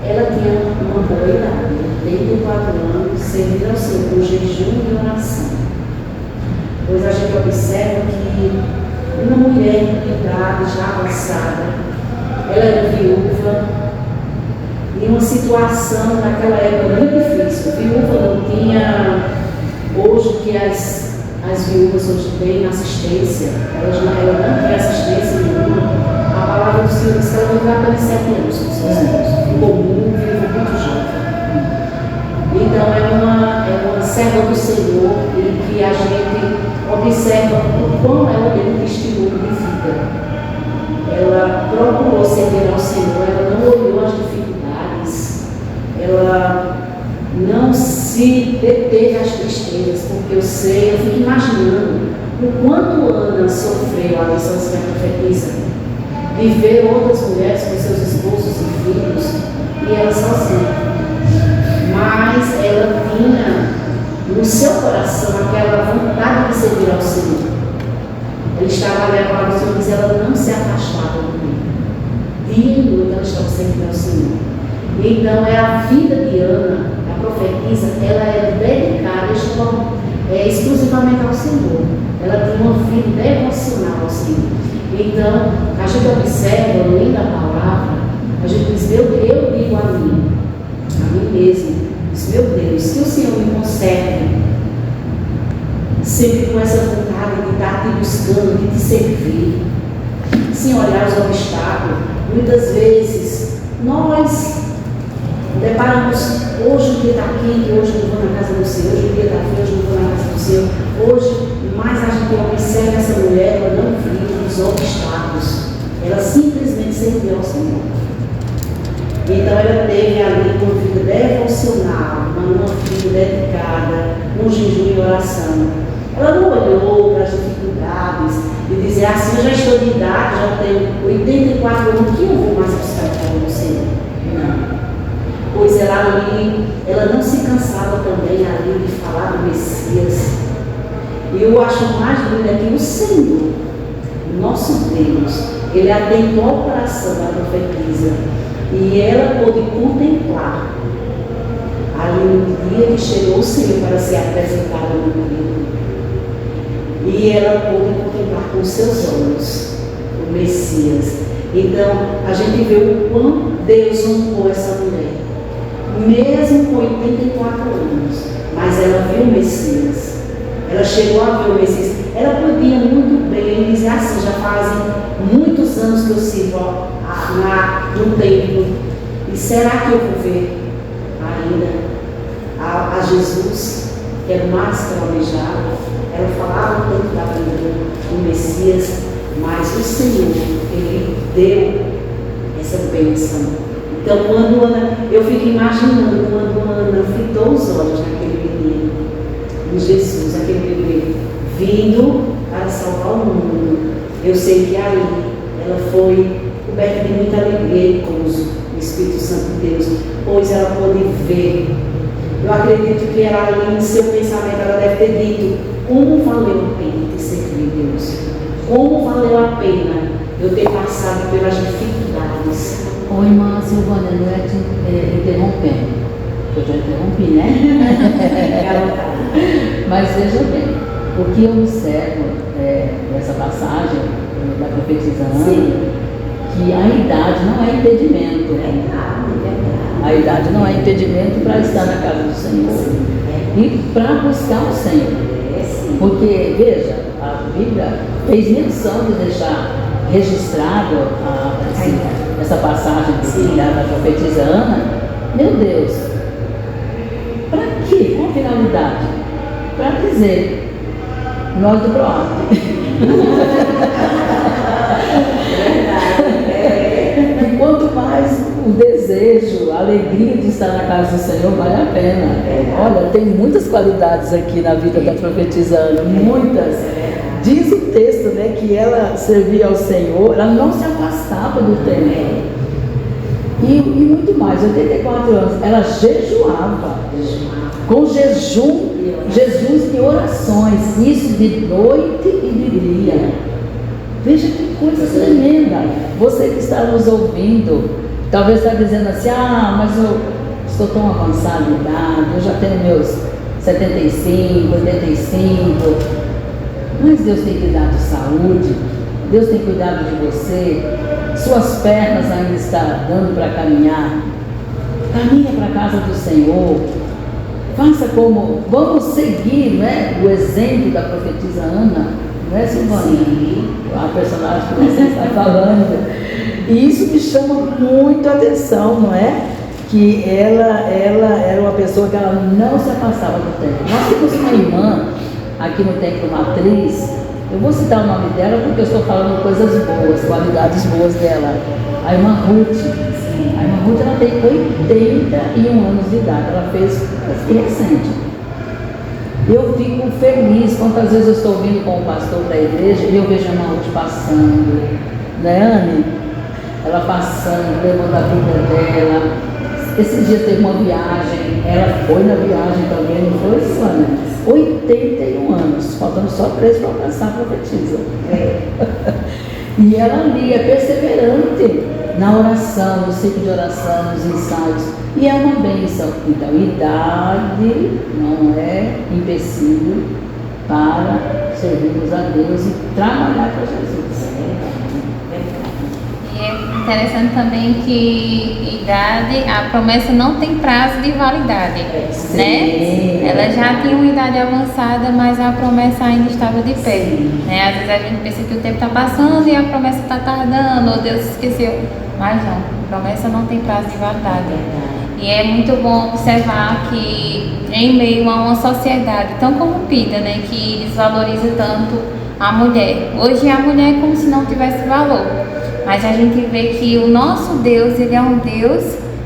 ela tinha uma boa idade, 84 anos, servindo ao Senhor com jejum e oração. Pois a gente observa que uma mulher de idade já avançada, ela era viúva, em uma situação naquela época muito difícil. Viúva não tinha, hoje que as viúvas hoje têm assistência, ela não tem assistência nenhuma. A palavra do Senhor diz que ela viveu apenas 7 anos com seus filhos, ficou muito jovem. Então é uma serva do Senhor, e que a gente observa o quão ela deu Senhor, ela não olhou as dificuldades, ela não se deteve às tristezas, porque eu fico imaginando o quanto Ana sofreu a lição que a profetiza, de ver outras mulheres com seus esposos e filhos, e ela sozinha. Mas ela tinha no seu coração aquela vontade de servir ao Senhor. Ela estava ali, a palavra do Senhor diz, ela não se afastava do meio. Dia e noite ela estava servindo ao Senhor. Então, a vida de Ana, a profetisa, ela era dedicada exclusivamente ao Senhor.Ela tinha uma vida devocional ao Senhor. Então, a gente observa, lendo a palavra, a gente diz, eu digo a mim mesmo, diz, meu Deus, que o Senhor me conserve sempre com essa vontade de estar te buscando, de te servir, sem olhar os obstáculos. Muitas vezes, nós deparamos, hoje o dia está aqui, hoje eu não vou na casa do Senhor, hoje o dia está aqui, hoje eu não vou na casa do Senhor, hoje, mas a gente observa essa mulher, ela não vive os obstáculos, ela simplesmente serviu ao Senhor. Então ela teve ali uma vida devocional, uma vida dedicada, um jejum e oração. Ela não olhou para as dificuldades e dizer assim, eu já estou de idade, já tenho 84 anos, o que eu vou mais buscar para o Senhor? Não. Pois ela não se cansava também ali de falar do Messias. E eu acho mais lindo é que o Senhor, nosso Deus, Ele atentou ao coração da profetisa e ela pôde contemplar ali no dia que chegou o Senhor para ser apresentada no mundo. E ela pôde contemplar com seus olhos o Messias. Então, a gente vê o quão Deus honrou essa mulher, mesmo com 84 anos, mas ela viu o Messias, ela chegou a ver o Messias. Ela podia muito bem dizer assim, já fazem muitos anos que eu sirvo no templo, e será que eu vou ver ainda a Jesus, que era o mais que eu almejava? Ela falava tanto da vida do Messias, mas o Senhor, Ele deu essa bênção. Então, quando Ana, eu fico imaginando quando Ana fitou os olhos naquele menino, em Jesus, aquele bebê, vindo para salvar o mundo, eu sei que ali ela foi coberta de muita alegria e gozo, o Espírito Santo de Deus, pois ela pôde ver. Eu acredito que ela ali, em seu pensamento, ela deve ter dito, como valeu a pena ter servido a Deus, como valeu a pena eu ter passado pelas dificuldades. Ô irmã Silvana, não é te interrompendo, eu já interrompi, né? Mas veja bem, o que eu observo nessa passagem da profetisa Ana, que a idade não é impedimento. A idade não é impedimento para estar na casa do Senhor e para buscar o Senhor. Porque, veja, a Bíblia fez menção de deixar registrado essa passagem da profetisa Ana. Meu Deus, para quê? Qual a finalidade? Para dizer, nós do PROAC. E quanto mais o desejo, a alegria de estar na casa do Senhor, vale a pena. Olha, tem muitas qualidades aqui na vida da profetisa Ana, muitas. Diz o texto, né, que ela servia ao Senhor, ela não se afastava do templo. E muito mais, 84 anos, ela jejuava. Com jejum, Jesus e orações, isso de noite e de dia. Veja que coisa tremenda. Você que está nos ouvindo, talvez está dizendo assim, mas eu estou tão avançado em idade, eu já tenho meus 75, 85, mas Deus tem cuidado de saúde, Deus tem cuidado de você, suas pernas ainda estão dando para caminhar, caminha para a casa do Senhor, faça como, vamos seguir, né, o exemplo da profetisa Ana, não é, Silvana? Sim. A personagem que você está falando, e isso me chama muito a atenção, não é? Que ela era uma pessoa que ela não se afastava do templo. Nós temos uma irmã aqui no Templo Matriz, eu vou citar o nome dela porque eu estou falando coisas boas, qualidades boas dela. A irmã Ruth. A irmã Ruth, ela tem 81 anos de idade. Ela fez recente. Eu fico feliz quantas vezes eu estou vindo com o pastor da igreja e eu vejo a irmã Ruth passando, né, Anne? Ela passando, levando a vida dela. Esses dias teve uma viagem, ela foi na viagem também, não foi, Sônia? 81 anos, faltando só 3 para alcançar a profetisa. E ela ali é perseverante na oração, no ciclo de oração, nos ensaios. E é uma bênção. Então, idade não é empecilho para servirmos a Deus e trabalhar para Jesus. E é interessante também que idade, a promessa não tem prazo de validade, né? Ela já tinha uma idade avançada, mas a promessa ainda estava de pé, né? Às vezes a gente pensa que o tempo está passando e a promessa está tardando, ou Deus esqueceu, mas não, a promessa não tem prazo de validade. E é muito bom observar que em meio a uma sociedade tão corrompida, né, que desvaloriza tanto a mulher, hoje a mulher é como se não tivesse valor. Mas a gente vê que o nosso Deus, ele é um Deus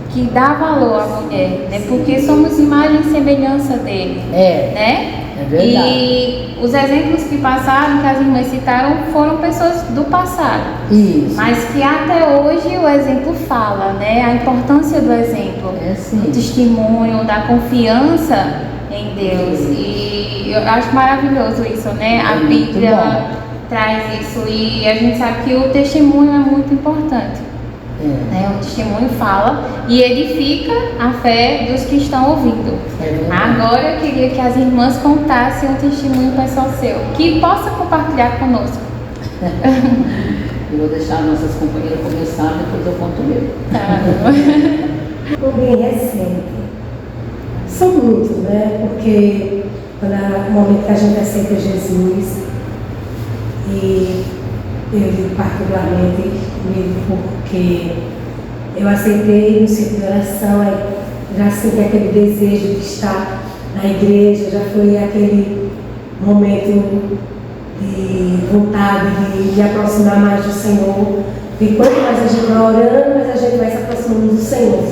que dá valor à mulher, né? Porque somos imagem e semelhança dele, né? É verdade. E os exemplos que passaram, que as irmãs citaram, foram pessoas do passado. Isso. Mas que até hoje o exemplo fala, né? A importância do exemplo, do testemunho, da confiança em Deus. E eu acho maravilhoso isso, né? A Bíblia traz isso e a gente sabe que o testemunho é muito importante. Né? O testemunho fala e edifica a fé dos que estão ouvindo. Agora eu queria que as irmãs contassem um testemunho pessoal seu, que possa compartilhar conosco. Eu vou deixar nossas companheiras começar, depois eu conto o meu. Bem recente. São muitos, né? Porque no momento que a gente aceita Jesus, e eu particularmente porque eu aceitei no ciclo de oração, já senti aquele desejo de estar na igreja, já foi aquele momento de vontade de me aproximar mais do Senhor. E quanto mais a gente vai orando, mais a gente vai se aproximando do Senhor.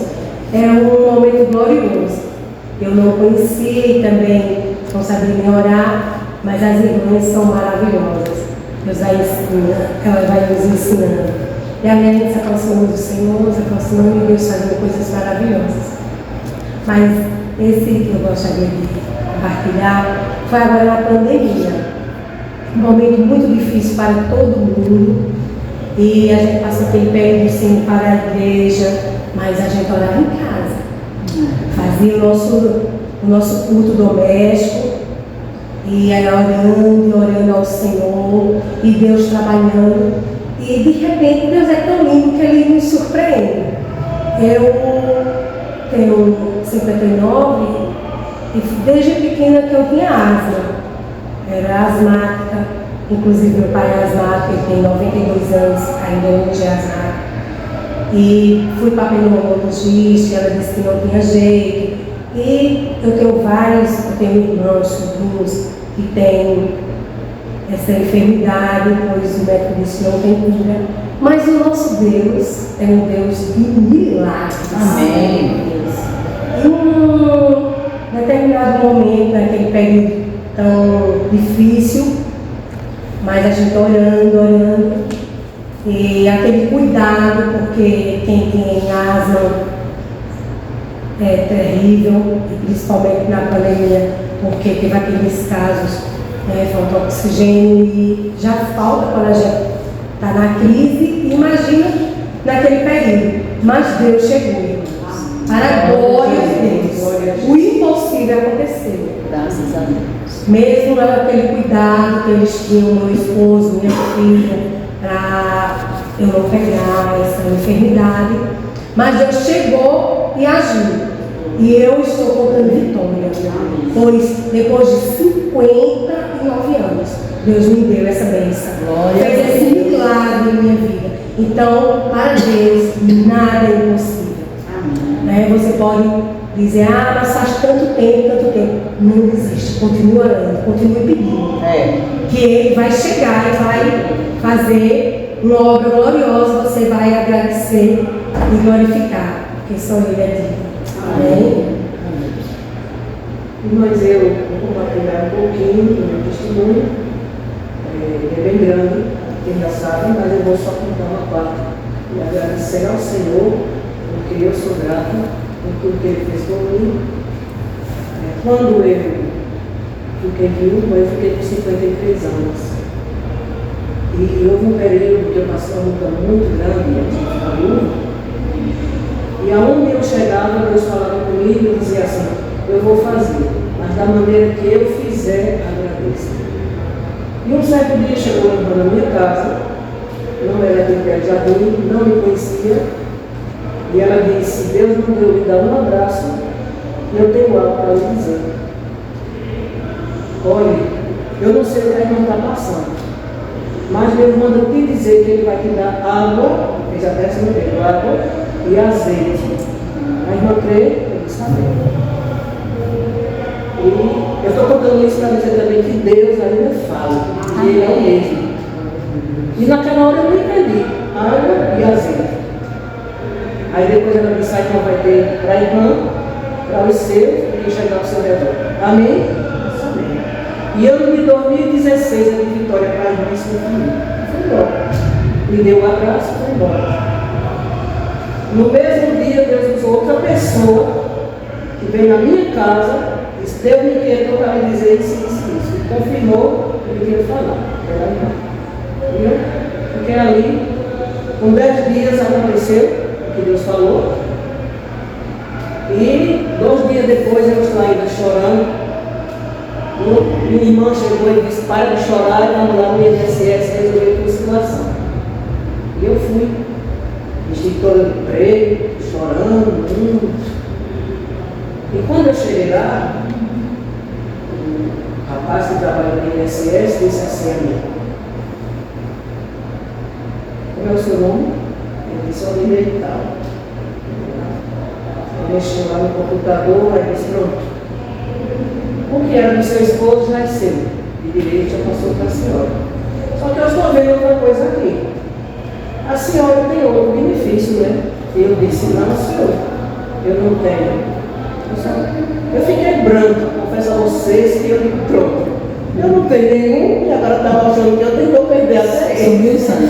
É um momento glorioso. Eu não conhecia e também não sabia nem orar, mas as irmãs são maravilhosas. Deus vai ensinar, ela vai nos ensinando. E a gente se aproximando do Senhor, se aproximando de Deus, fazendo coisas maravilhosas. Mas esse que eu gostaria de compartilhar foi agora na pandemia. Um momento muito difícil para todo mundo. E a gente passou aquele período sem para a igreja, mas a gente orava em casa. Fazia o nosso culto doméstico. E aí orando ao Senhor, e Deus trabalhando, e de repente Deus é tão lindo que Ele nos surpreende. Eu tenho 59 e desde pequena que eu tinha asma, era asmática, inclusive meu pai é asmático, ele tem 92 anos, ainda hoje é asmático, e fui para a pneumologista, ela disse que não tinha jeito. E eu tenho irmãos, sobrinhos que têm essa enfermidade, pois o médico disse que não tem cura. Mas o nosso Deus é um Deus de milagres. Amém. Em um determinado momento, naquele período tão difícil, mas a gente orando, e aquele cuidado, porque quem tem asma é terrível, e principalmente na pandemia, porque teve aqueles casos, falta oxigênio e já falta quando a gente está na crise, imagina naquele período. Mas Deus chegou, para a glória de Deus. O impossível aconteceu. Graças a Deus. Mesmo aquele cuidado que eles tinham, meu esposo, minha filha, para eu não pegar essa enfermidade, mas Deus chegou e agiu. E eu estou contando vitória, pois depois de 59 anos, Deus me deu essa bênção. Fez esse milagre em minha vida. Então, para Deus, nada é impossível. Né? Você pode dizer, mas faz tanto tempo. Não desiste, continue orando, continue pedindo. Que Ele vai chegar e vai fazer uma obra gloriosa, você vai agradecer e glorificar, porque só Ele é digno. Amém? Mas eu vou compartilhar um pouquinho do meu testemunho. É bem grande, quem já sabe, mas eu vou só contar uma parte. E agradecer ao Senhor, porque eu sou grato por tudo que Ele fez por mim. Quando eu fiquei viúva, eu fiquei com 53 anos. E houve um período que eu passei uma luta muito grande antes de ficar viúva. E aonde eu chegava, Deus falava comigo e dizia assim: eu vou fazer, mas da maneira que eu fizer, agradeça. E um certo dia chegou uma irmã na minha casa, não era de pé de jardim, não me conhecia, e ela disse: Deus mandou me dar um abraço e eu tenho algo para lhe dizer. Olha, eu não sei o que a irmã está passando, mas Deus manda te dizer que Ele vai te dar água, fez até esse modelo, água e azeite. A irmã crê, eu disse amém. E eu estou contando isso para dizer também que Deus ainda fala, que Ele é o mesmo. E naquela hora eu não entendi, água e azeite. Aí depois ela disse: então vai ter para a irmã, para os seus e quem chegar ao seu redor. Amém? Amém. E ano de 2016 eu dei vitória para a irmã e sua família. Foi embora. Me deu um abraço e foi embora. No mesmo dia, Deus usou outra pessoa que veio na minha casa, disse: Deus me quer para me dizer isso. E confirmou o que eu queria falar. Era a irmã. E eu fiquei ali. Com 10 dias aconteceu o que Deus falou. E 2 dias depois eu estava ainda chorando. Minha irmã chegou e disse: para de chorar, e vamos lá no INSS resolver a situação. E eu fui. Estive toda de preto, chorando muito. E quando eu cheguei lá, o rapaz que trabalha no INSS disse assim a mim: como é o seu nome? Ele disse: Oliveira e tal. Ele mexeu lá no computador, aí disse: pronto. O que era do seu esposo já é seu. De direito já passou para a senhora. Só que eu estou vendo outra coisa aqui. A senhora tem outro benefício, né? Eu disse: não, senhor, eu não tenho. Eu fiquei branca, confesso a vocês que eu digo: pronto, eu não tenho nenhum, e agora estava achando que eu tenho que perder até ele. Sumiu o sangue.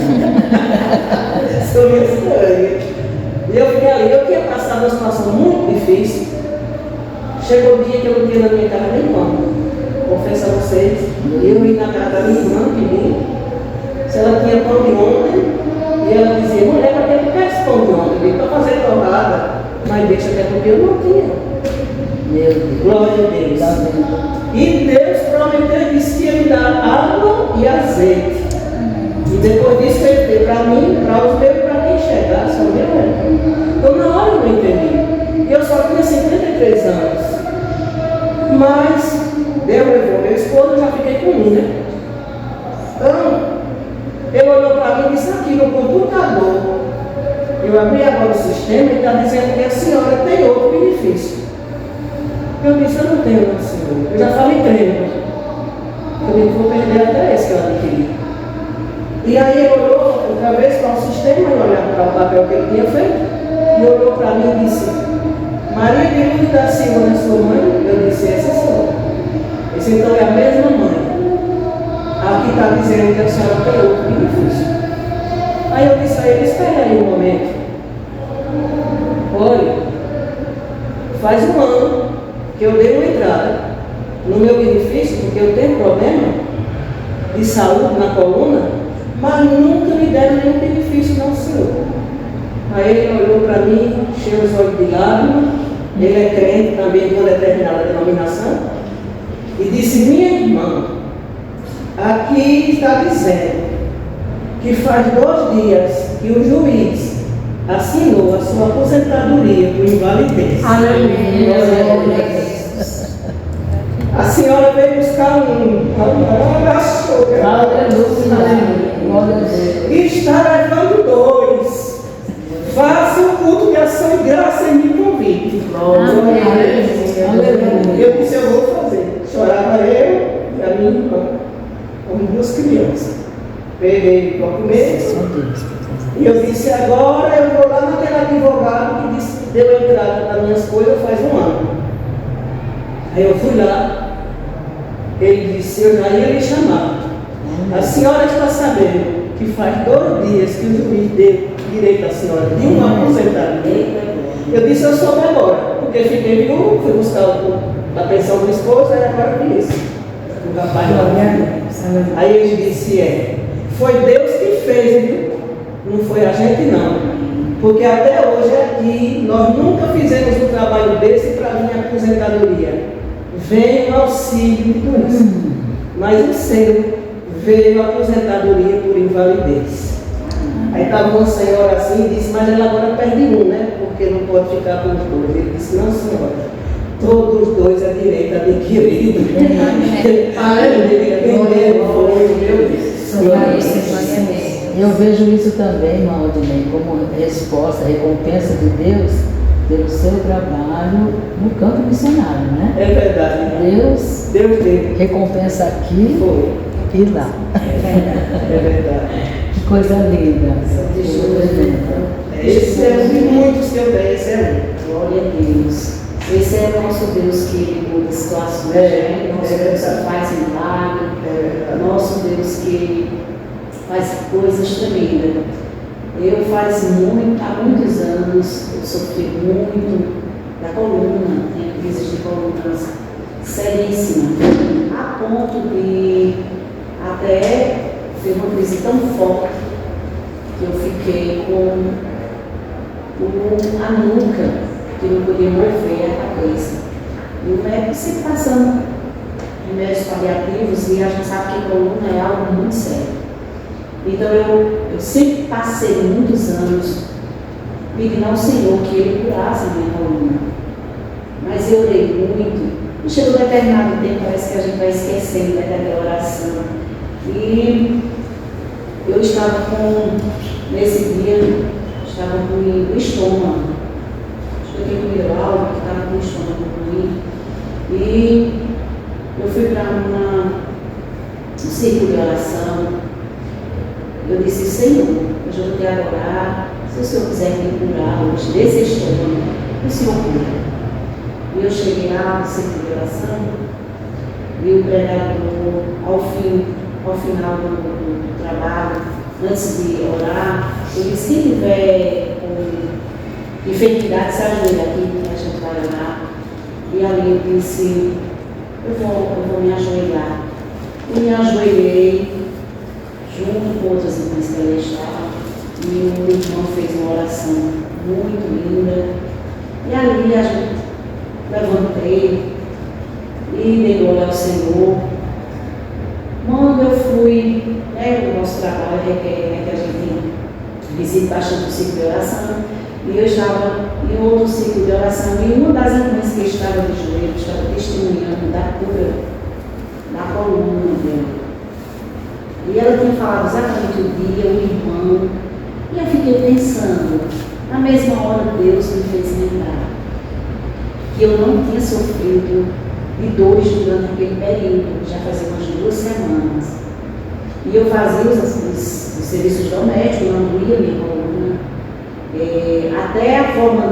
Sumiu o sangue. E eu fiquei ali, eu tinha passado uma situação muito difícil. Chegou o dia que eu não tinha na minha casa nem como. Confesso a vocês, eu ia na casa da minha irmã pedir se ela tinha pão de ontem. E ela dizia: mulher, para que tu quer esse pão de ontem? Eu digo: para fazer torrada, mas deixa até porque eu não tinha. Meu Deus. Glória a Deus. Tá vendo? E Deus prometeu e disse que ia me dar água e azeite. E depois disso ele deu para mim, para os meus, para quem chegasse ao meu reino. Então na hora eu não entendi. E eu só tinha 53 anos. Mas Deus levou meu esposo, eu já fiquei com um, né? Então, ele olhou para mim e disse: aqui no computador, eu abri agora o sistema e está dizendo que a senhora tem outro benefício. Eu disse: eu não tenho, não, senhor. Eu já falei treino. Eu disse: vou perder até esse que eu adquiri. E aí ele olhou outra vez para o sistema, e olhava para o papel que ele tinha feito, e olhou para mim e disse: Maria de Lourdes da Silva, é sua mãe? Eu disse: essa sou. Ele disse: então é a mesma mãe. Aqui está dizendo que a senhora tem outro benefício. Aí eu disse a ele: espera aí um momento. Olha, faz um ano que eu dei uma entrada no meu benefício, porque eu tenho problema de saúde na coluna, mas nunca me deram nenhum benefício, não, senhor. Aí ele olhou para mim, cheio os olhos de lágrimas, ele é crente também de uma determinada denominação, e disse: minha irmã, aqui está dizendo que faz 2 dias que o juiz assinou a sua aposentadoria por invalidez. Aleluia. A senhora veio buscar um abraço. E está levando 2. Faça o culto de ação e graça e me convide. Eu disse: eu vou fazer. Chorava eu e a minha irmã, como 2 crianças. peguei o documento. Só Deus para fazer. E eu disse, agora eu vou lá naquele advogado que disse que deu a entrada das minhas coisas faz um ano. Aí eu fui lá, ele disse, eu já ia lhe chamar. A senhora está sabendo que faz 2 dias que o juiz deu direito à senhora de uma aposentadoria. Eu disse, eu soube agora, porque fiquei viúvo, fui buscar a pensão do esposo, aí agora eu disse. O rapaz lá. Aí ele disse, foi Deus que fez, viu? Não foi a gente não. Porque até hoje aqui nós nunca fizemos um trabalho desse para minha aposentadoria. Veio o auxílio de doença. Mas o seu veio a aposentadoria por invalidez. Aí estava uma senhora assim e disse, mas ela agora perde um, né? Porque não pode ficar com os 2. Ele disse, não senhora, todos os 2 é direito adquirido. Eu vejo isso também, irmã Odinei, como resposta, recompensa de Deus pelo seu trabalho no campo missionário, né? É verdade. Deus deu. Recompensa aqui e lá. É verdade. Que coisa linda. Esse é um de muitos que eu tenho, esse é um. Glória a Deus. Esse é o nosso Deus que muda situações, nosso Deus que faz milagre, nosso Deus que faz coisas tremendas. Há muitos anos, eu sofri muito da coluna, tinha crises de colunas seríssimas, a ponto de até ter uma crise tão forte que eu fiquei com a nuca, que não podia mover a cabeça. E o médico sempre passando remédios paliativos e a gente sabe que coluna é algo muito sério. Então eu sempre passei muitos anos pedindo ao Senhor que Ele curasse a minha coluna. Mas eu orei muito. E chegou um determinado tempo, parece que a gente vai esquecendo daquela oração. E eu estava nesse dia, estava com o estômago. Acho que eu tinha comido algo que estava com o estômago ruim. E eu fui para um círculo de oração. Eu disse, Senhor, hoje eu vou te adorar. Se o Senhor quiser me curar hoje desse estômago, o Senhor cura. E eu cheguei lá no círculo de oração e o pregador, ao final do trabalho, antes de orar, ele disse, quem tiver com enfermidade, se ajoelha aqui, que a gente vai orar. E ali eu disse, eu vou me ajoelhar. E me ajoelhei, junto com outras irmãs que ali estavam, e o irmão fez uma oração muito linda. E ali a gente levantei e dei glória ao Senhor. Quando eu fui, o nosso trabalho requer que a gente visite bastante o ciclo de oração, e eu estava em outro ciclo de oração, e uma das irmãs que estava de joelho estava testemunhando da cura da coluna dela. E ela tinha falado exatamente o dia, o irmão, e eu fiquei pensando, na mesma hora Deus me fez lembrar que eu não tinha sofrido de dores durante aquele período, já fazia umas 2 semanas. E eu fazia os serviços domésticos, não doía minha coluna. Até a forma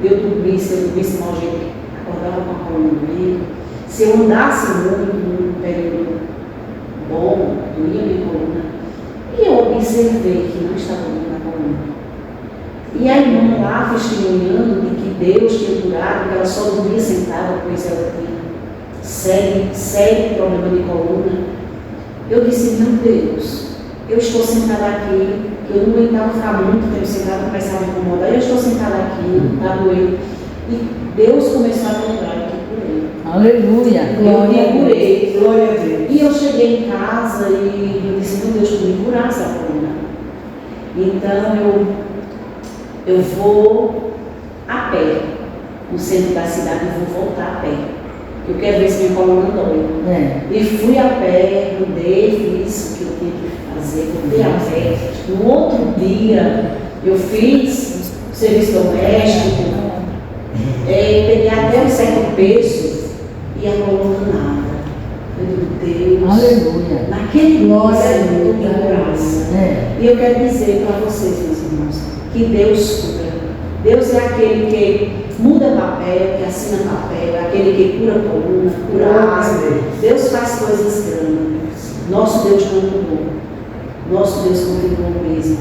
de eu dormir, se eu dormisse mal jeito, acordava com a coluna doendo. Se eu andasse muito num período bom, doía minha coluna. E eu observei que não estava doendo a coluna. E a irmã lá testemunhando de que Deus tinha curado, que ela só dormia sentada, pois ela tinha sério problema de coluna. Eu disse, meu Deus, eu estou sentada aqui, eu não aguentava ficar muito tempo sentada, começava a incomodar, eu estou sentada aqui, está doendo. E Deus começou a lembrar que curei. Aleluia! Eu curei, glória a Deus. E eu cheguei em casa e eu disse, meu Deus, tu me curaste a coluna. Então eu vou a pé no centro da cidade e vou voltar a pé. Eu quero ver se minha coluna dói. E fui a pé, mudei, fiz o que eu tinha que fazer, voltei a pé. No outro dia, eu fiz serviço doméstico, peguei até um certo peso e a coluna nada. Eu digo, Deus. Aleluia. Naquele Glória a Senhor Deus. em graça. É. E eu quero dizer para vocês, meus irmãos, que Deus cura. Deus é aquele que muda papel, que assina papel, é aquele que cura coluna, cura asma. Deus faz coisas grandes. Nosso Deus não mudou. Nosso Deus continua o mesmo.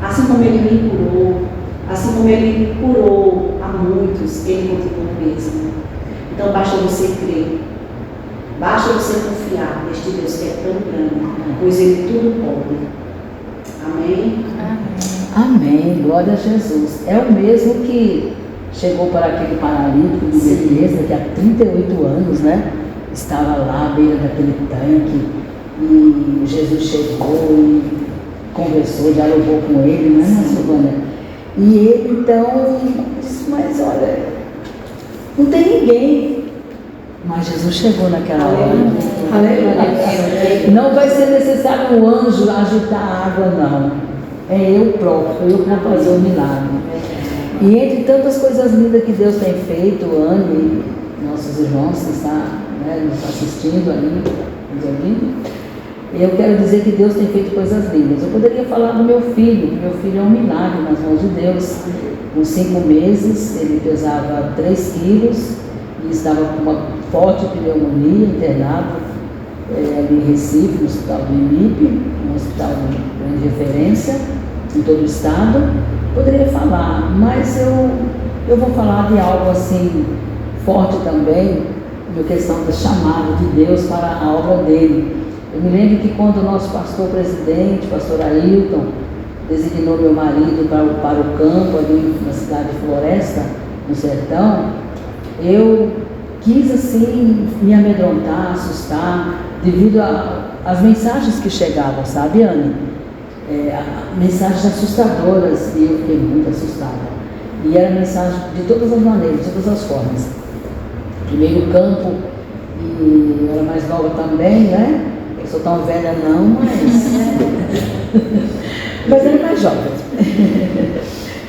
Assim como Ele me curou, assim como Ele curou a muitos, Ele continua o mesmo. Então basta você crer. Basta você confiar neste Deus que é tão grande, pois Ele tudo pode. Amém? Amém, glória a Jesus. É o mesmo que chegou para aquele paralítico de Bethesda, que há 38 anos, né? Estava lá à beira daquele tanque, e Jesus chegou e conversou, dialogou com ele, né, Silvânia? E ele então disse, mas olha, não tem ninguém. Mas Jesus chegou naquela hora. Aleluia. Não vai ser necessário um anjo agitar a água, não. É eu próprio, eu que vou fazer o milagre. E entre tantas coisas lindas que Deus tem feito, Anne e nossos irmãos que estão, né, nos assistindo aí, nos ouvindo, eu quero dizer que Deus tem feito coisas lindas. Eu poderia falar do meu filho, que meu filho é um milagre nas mãos de Deus. Com 5 meses, ele pesava 3 quilos e estava com uma forte pneumonia, internado ali em Recife, no hospital do IMIP, um hospital de grande referência em todo o estado. Poderia falar, mas eu vou falar de algo assim forte também, na questão do chamado de Deus para a obra dele. Eu me lembro que quando o nosso pastor presidente, pastor Ailton, designou meu marido para o campo ali na cidade de Floresta, no sertão, eu quis assim me amedrontar, assustar, devido às mensagens que chegavam, sabe, Anne? Mensagens assustadoras, e eu fiquei muito assustada. E era mensagem de todas as maneiras, de todas as formas. Primeiro o campo, e eu era mais nova também, né? Eu sou tão velha não, mas era mais jovem.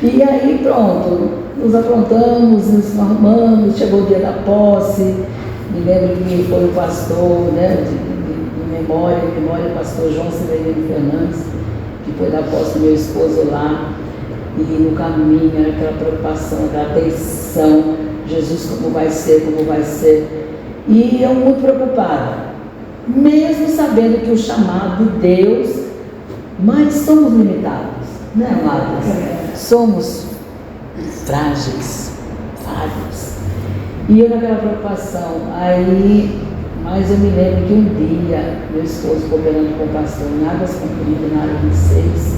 E aí pronto, nos aprontamos, nos arrumamos, chegou o dia da posse. Me lembro que foi o pastor, né, de memória, o pastor João Severino Fernandes, que foi da posse do meu esposo lá, e no caminho era aquela preocupação, aquela tensão, Jesus como vai ser, e eu muito preocupada, mesmo sabendo que o chamado de Deus, mas somos limitados, né, amados? Somos frágeis, falhos. E eu naquela preocupação, mas eu me lembro que um dia, meu esposo cooperando com o pastor em Águas Compridas, na área 26,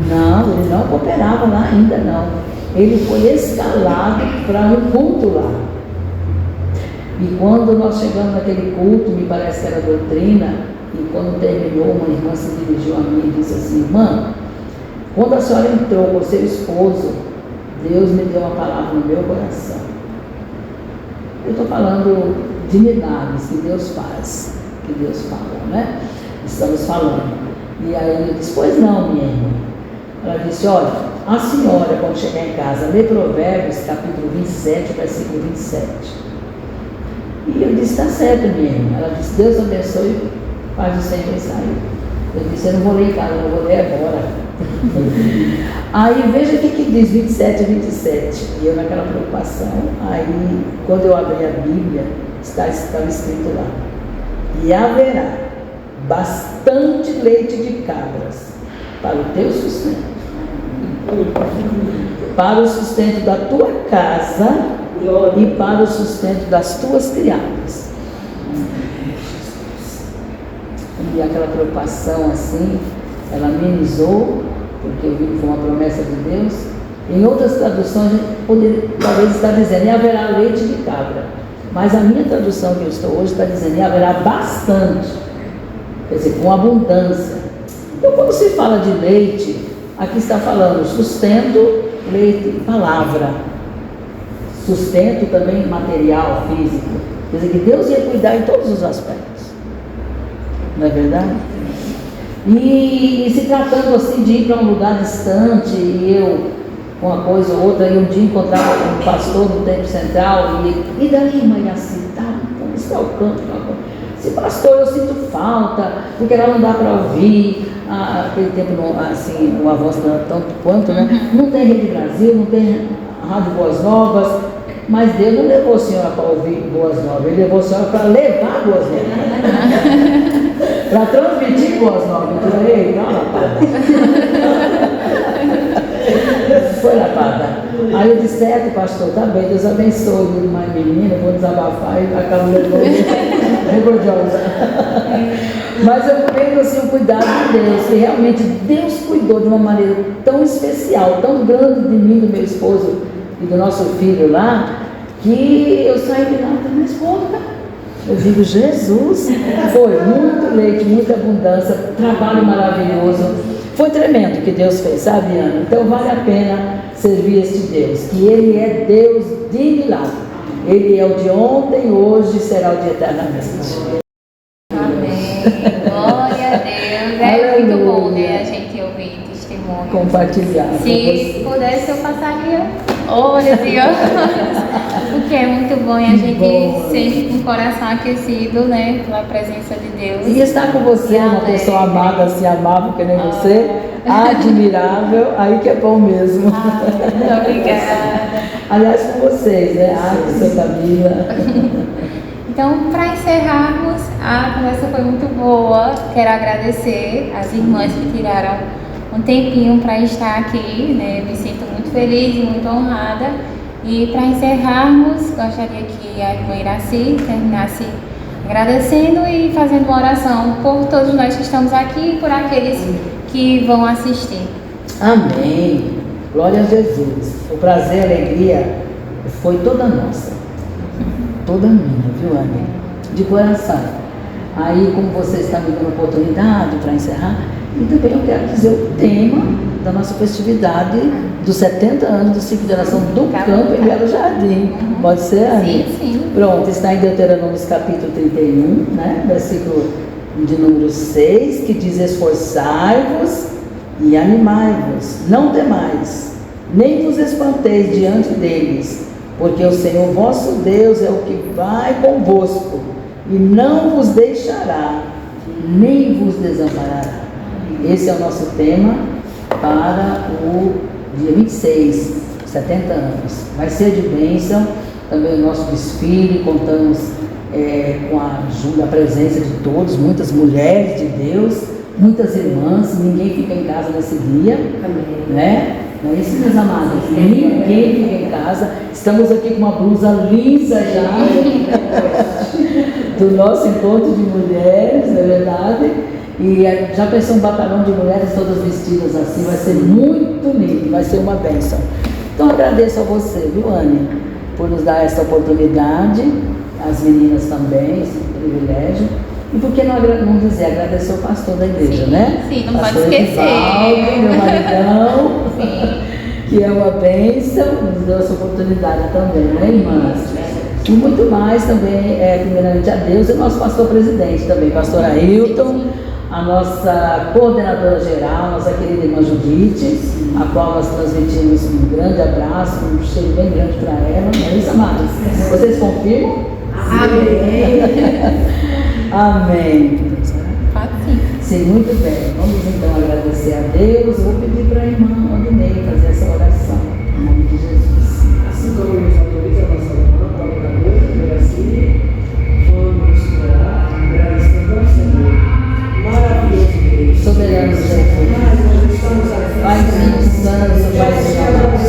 não, ele não cooperava lá ainda não. Ele foi escalado para um culto lá. E quando nós chegamos naquele culto, me parece que era doutrina, e quando terminou, uma irmã se dirigiu a mim e disse assim, irmã, quando a senhora entrou com seu esposo, Deus me deu uma palavra no meu coração. Eu estou falando de milagres que Deus faz, que Deus fala, né? Estamos falando. E aí eu disse, pois não, minha irmã. Ela disse, olha, a senhora, quando chegar em casa, lê Provérbios, capítulo 27, versículo 27. E eu disse, está certo, minha irmã. Ela disse, Deus abençoe, paz do Senhor e saiu. Eu disse, eu não vou ler em casa, eu vou ler agora. Aí veja o que diz 27 e 27. E eu naquela preocupação, aí quando eu abri a Bíblia, estava escrito lá, e haverá bastante leite de cabras para o teu sustento, para o sustento da tua casa e para o sustento das tuas criadas. E aquela preocupação assim, ela amenizou, porque eu vi que foi uma promessa de Deus. Em outras traduções, talvez está dizendo, e haverá leite de cabra. Mas a minha tradução que eu estou hoje está dizendo, e haverá bastante, quer dizer, com abundância. Então, quando se fala de leite, aqui está falando sustento, leite, palavra. Sustento também material, físico. Quer dizer, que Deus ia cuidar em todos os aspectos. Não é verdade? E se tratando assim de ir para um lugar distante, e eu, com uma coisa ou outra, e um dia encontrava um pastor no Templo Central, e daí, mãe, assim, tá, como está o campo? Se pastor, eu sinto falta, porque ela não dá para ouvir, aquele tempo assim, o avanço não era tanto quanto, né? Não tem Rede Brasil, não tem Rádio Boas Novas, mas Deus não levou a senhora para ouvir Boas Novas, Ele levou a senhora para levar Boas Novas, para transmitir Boas Novas. Eu falei, não, lapada. Foi lapada. Aí eu disse, certo, pastor, tá bem, Deus abençoe, mas menina, vou desabafar e acabo levando religiosa. Mas eu vejo assim o cuidado de Deus, que realmente Deus cuidou de uma maneira tão especial, tão grande de mim, do meu esposo e do nosso filho lá, que eu saí de lá da minha esposa. Eu digo, Jesus, foi muito leite, muita abundância, trabalho maravilhoso. Foi tremendo o que Deus fez, sabe, Ana? Então vale a pena servir este Deus, que Ele é Deus de milagre. Ele é o de ontem, hoje e será o de eternamente. Amém. Glória a Deus. É muito bom, né, a gente ouvir testemunho. Compartilhar. Se pudesse, eu passaria horas e horas. Porque é muito bom e a gente sente com o coração aquecido, né, pela presença de Deus. E estar com você, uma pessoa amada, assim, amável que nem você, admirável, aí que é bom mesmo. Muito obrigada. Aliás, com vocês, né? Com sua família. Então, para encerrarmos, a conversa foi muito boa. Quero agradecer às irmãs que tiraram um tempinho para estar aqui, né? Me sinto muito feliz e muito honrada. E para encerrarmos, gostaria que a irmã Iraci terminasse agradecendo e fazendo uma oração por todos nós que estamos aqui e por aqueles que vão assistir. Amém. Glória a Jesus. O prazer e a alegria foi toda nossa. Toda minha, viu, Ana? De coração. Aí, como você está me dando oportunidade para encerrar, e também eu quero dizer o tema da nossa festividade dos 70 anos do ciclo de oração do campo em Belo Jardim. Pode ser, Ana? Sim, sim. Pronto, está em Deuteronômio capítulo 31, né? Versículo de número 6, que diz: esforçai-vos e animai-vos, não temais, nem vos espanteis diante deles, porque o Senhor vosso Deus é o que vai convosco, e não vos deixará, nem vos desamparará. Esse é o nosso tema para o dia 26, 70 anos. Vai ser de bênção também o nosso desfile. Contamos com a ajuda, a presença de todos, muitas mulheres de Deus, muitas irmãs. Ninguém fica em casa nesse dia. Amém. Né? Não é isso, meus amados? Ninguém fica em casa. Estamos aqui com uma blusa lisa já do nosso encontro de mulheres, não é verdade? E já pensou um batalhão de mulheres todas vestidas assim? Vai ser muito lindo, vai ser uma bênção. Então agradeço a você, viu, Anne, por nos dar essa oportunidade, as meninas também, esse privilégio. E por que não dizer, agradecer o pastor da igreja, né? Sim, não pastor pode esquecer. Edivaldo, meu maridão, que é uma bênção, nos deu essa oportunidade também, né, irmãs? E muito mais também, primeiramente a Deus e o nosso pastor presidente também, pastor Ailton, a nossa coordenadora geral, nossa querida irmã Judite, a qual nós transmitimos um grande abraço, um cheiro bem grande para ela. Não é isso, amados? Vocês confirmam? Amém. Amém. Pode sim. Sim, muito bem. Vamos então agradecer a Deus. Vou pedir para a irmã Odinei fazer essa oração. Em nome de Jesus. Assim como nos autoriza a nossa irmã, Paulo Caminho, assim, vamos orar, agradecendo ao Senhor. Maravilhoso Deus. Soberano Jesus. Nós estamos aqui. Paizinho Santo, Paizinho amado.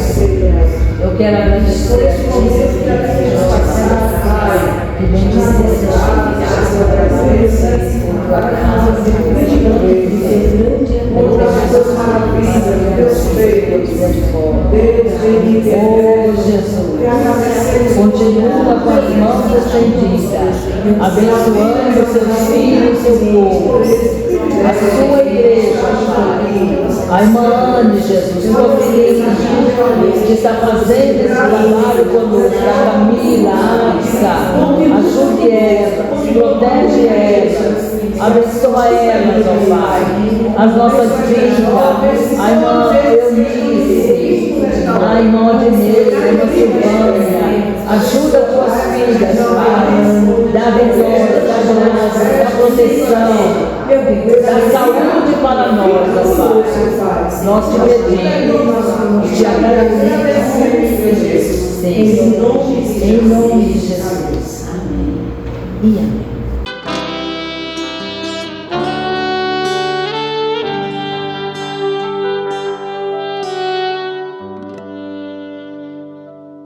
Eu quero agradecer a Ti, que vem dizer continua com as mãos estendidas, abençoando seus filhos e seu povo, a sua igreja, Pai. A irmã Anne, Jesus, sua filha, que está fazendo esse trabalho conosco, a Camila, a Alexa, ajude elas, protege elas, abençoa elas, ó Pai, as nossas vidas, a irmã Eunice, a irmã Odinei, a irmã Silvânia, ajuda as tuas filhas, Pai, dá vitória, da graça, da proteção, da saúde para nós, ó Pai. Nós te pedimos e te agradecemos, Senhor, em nome de Jesus. Amém. E amém.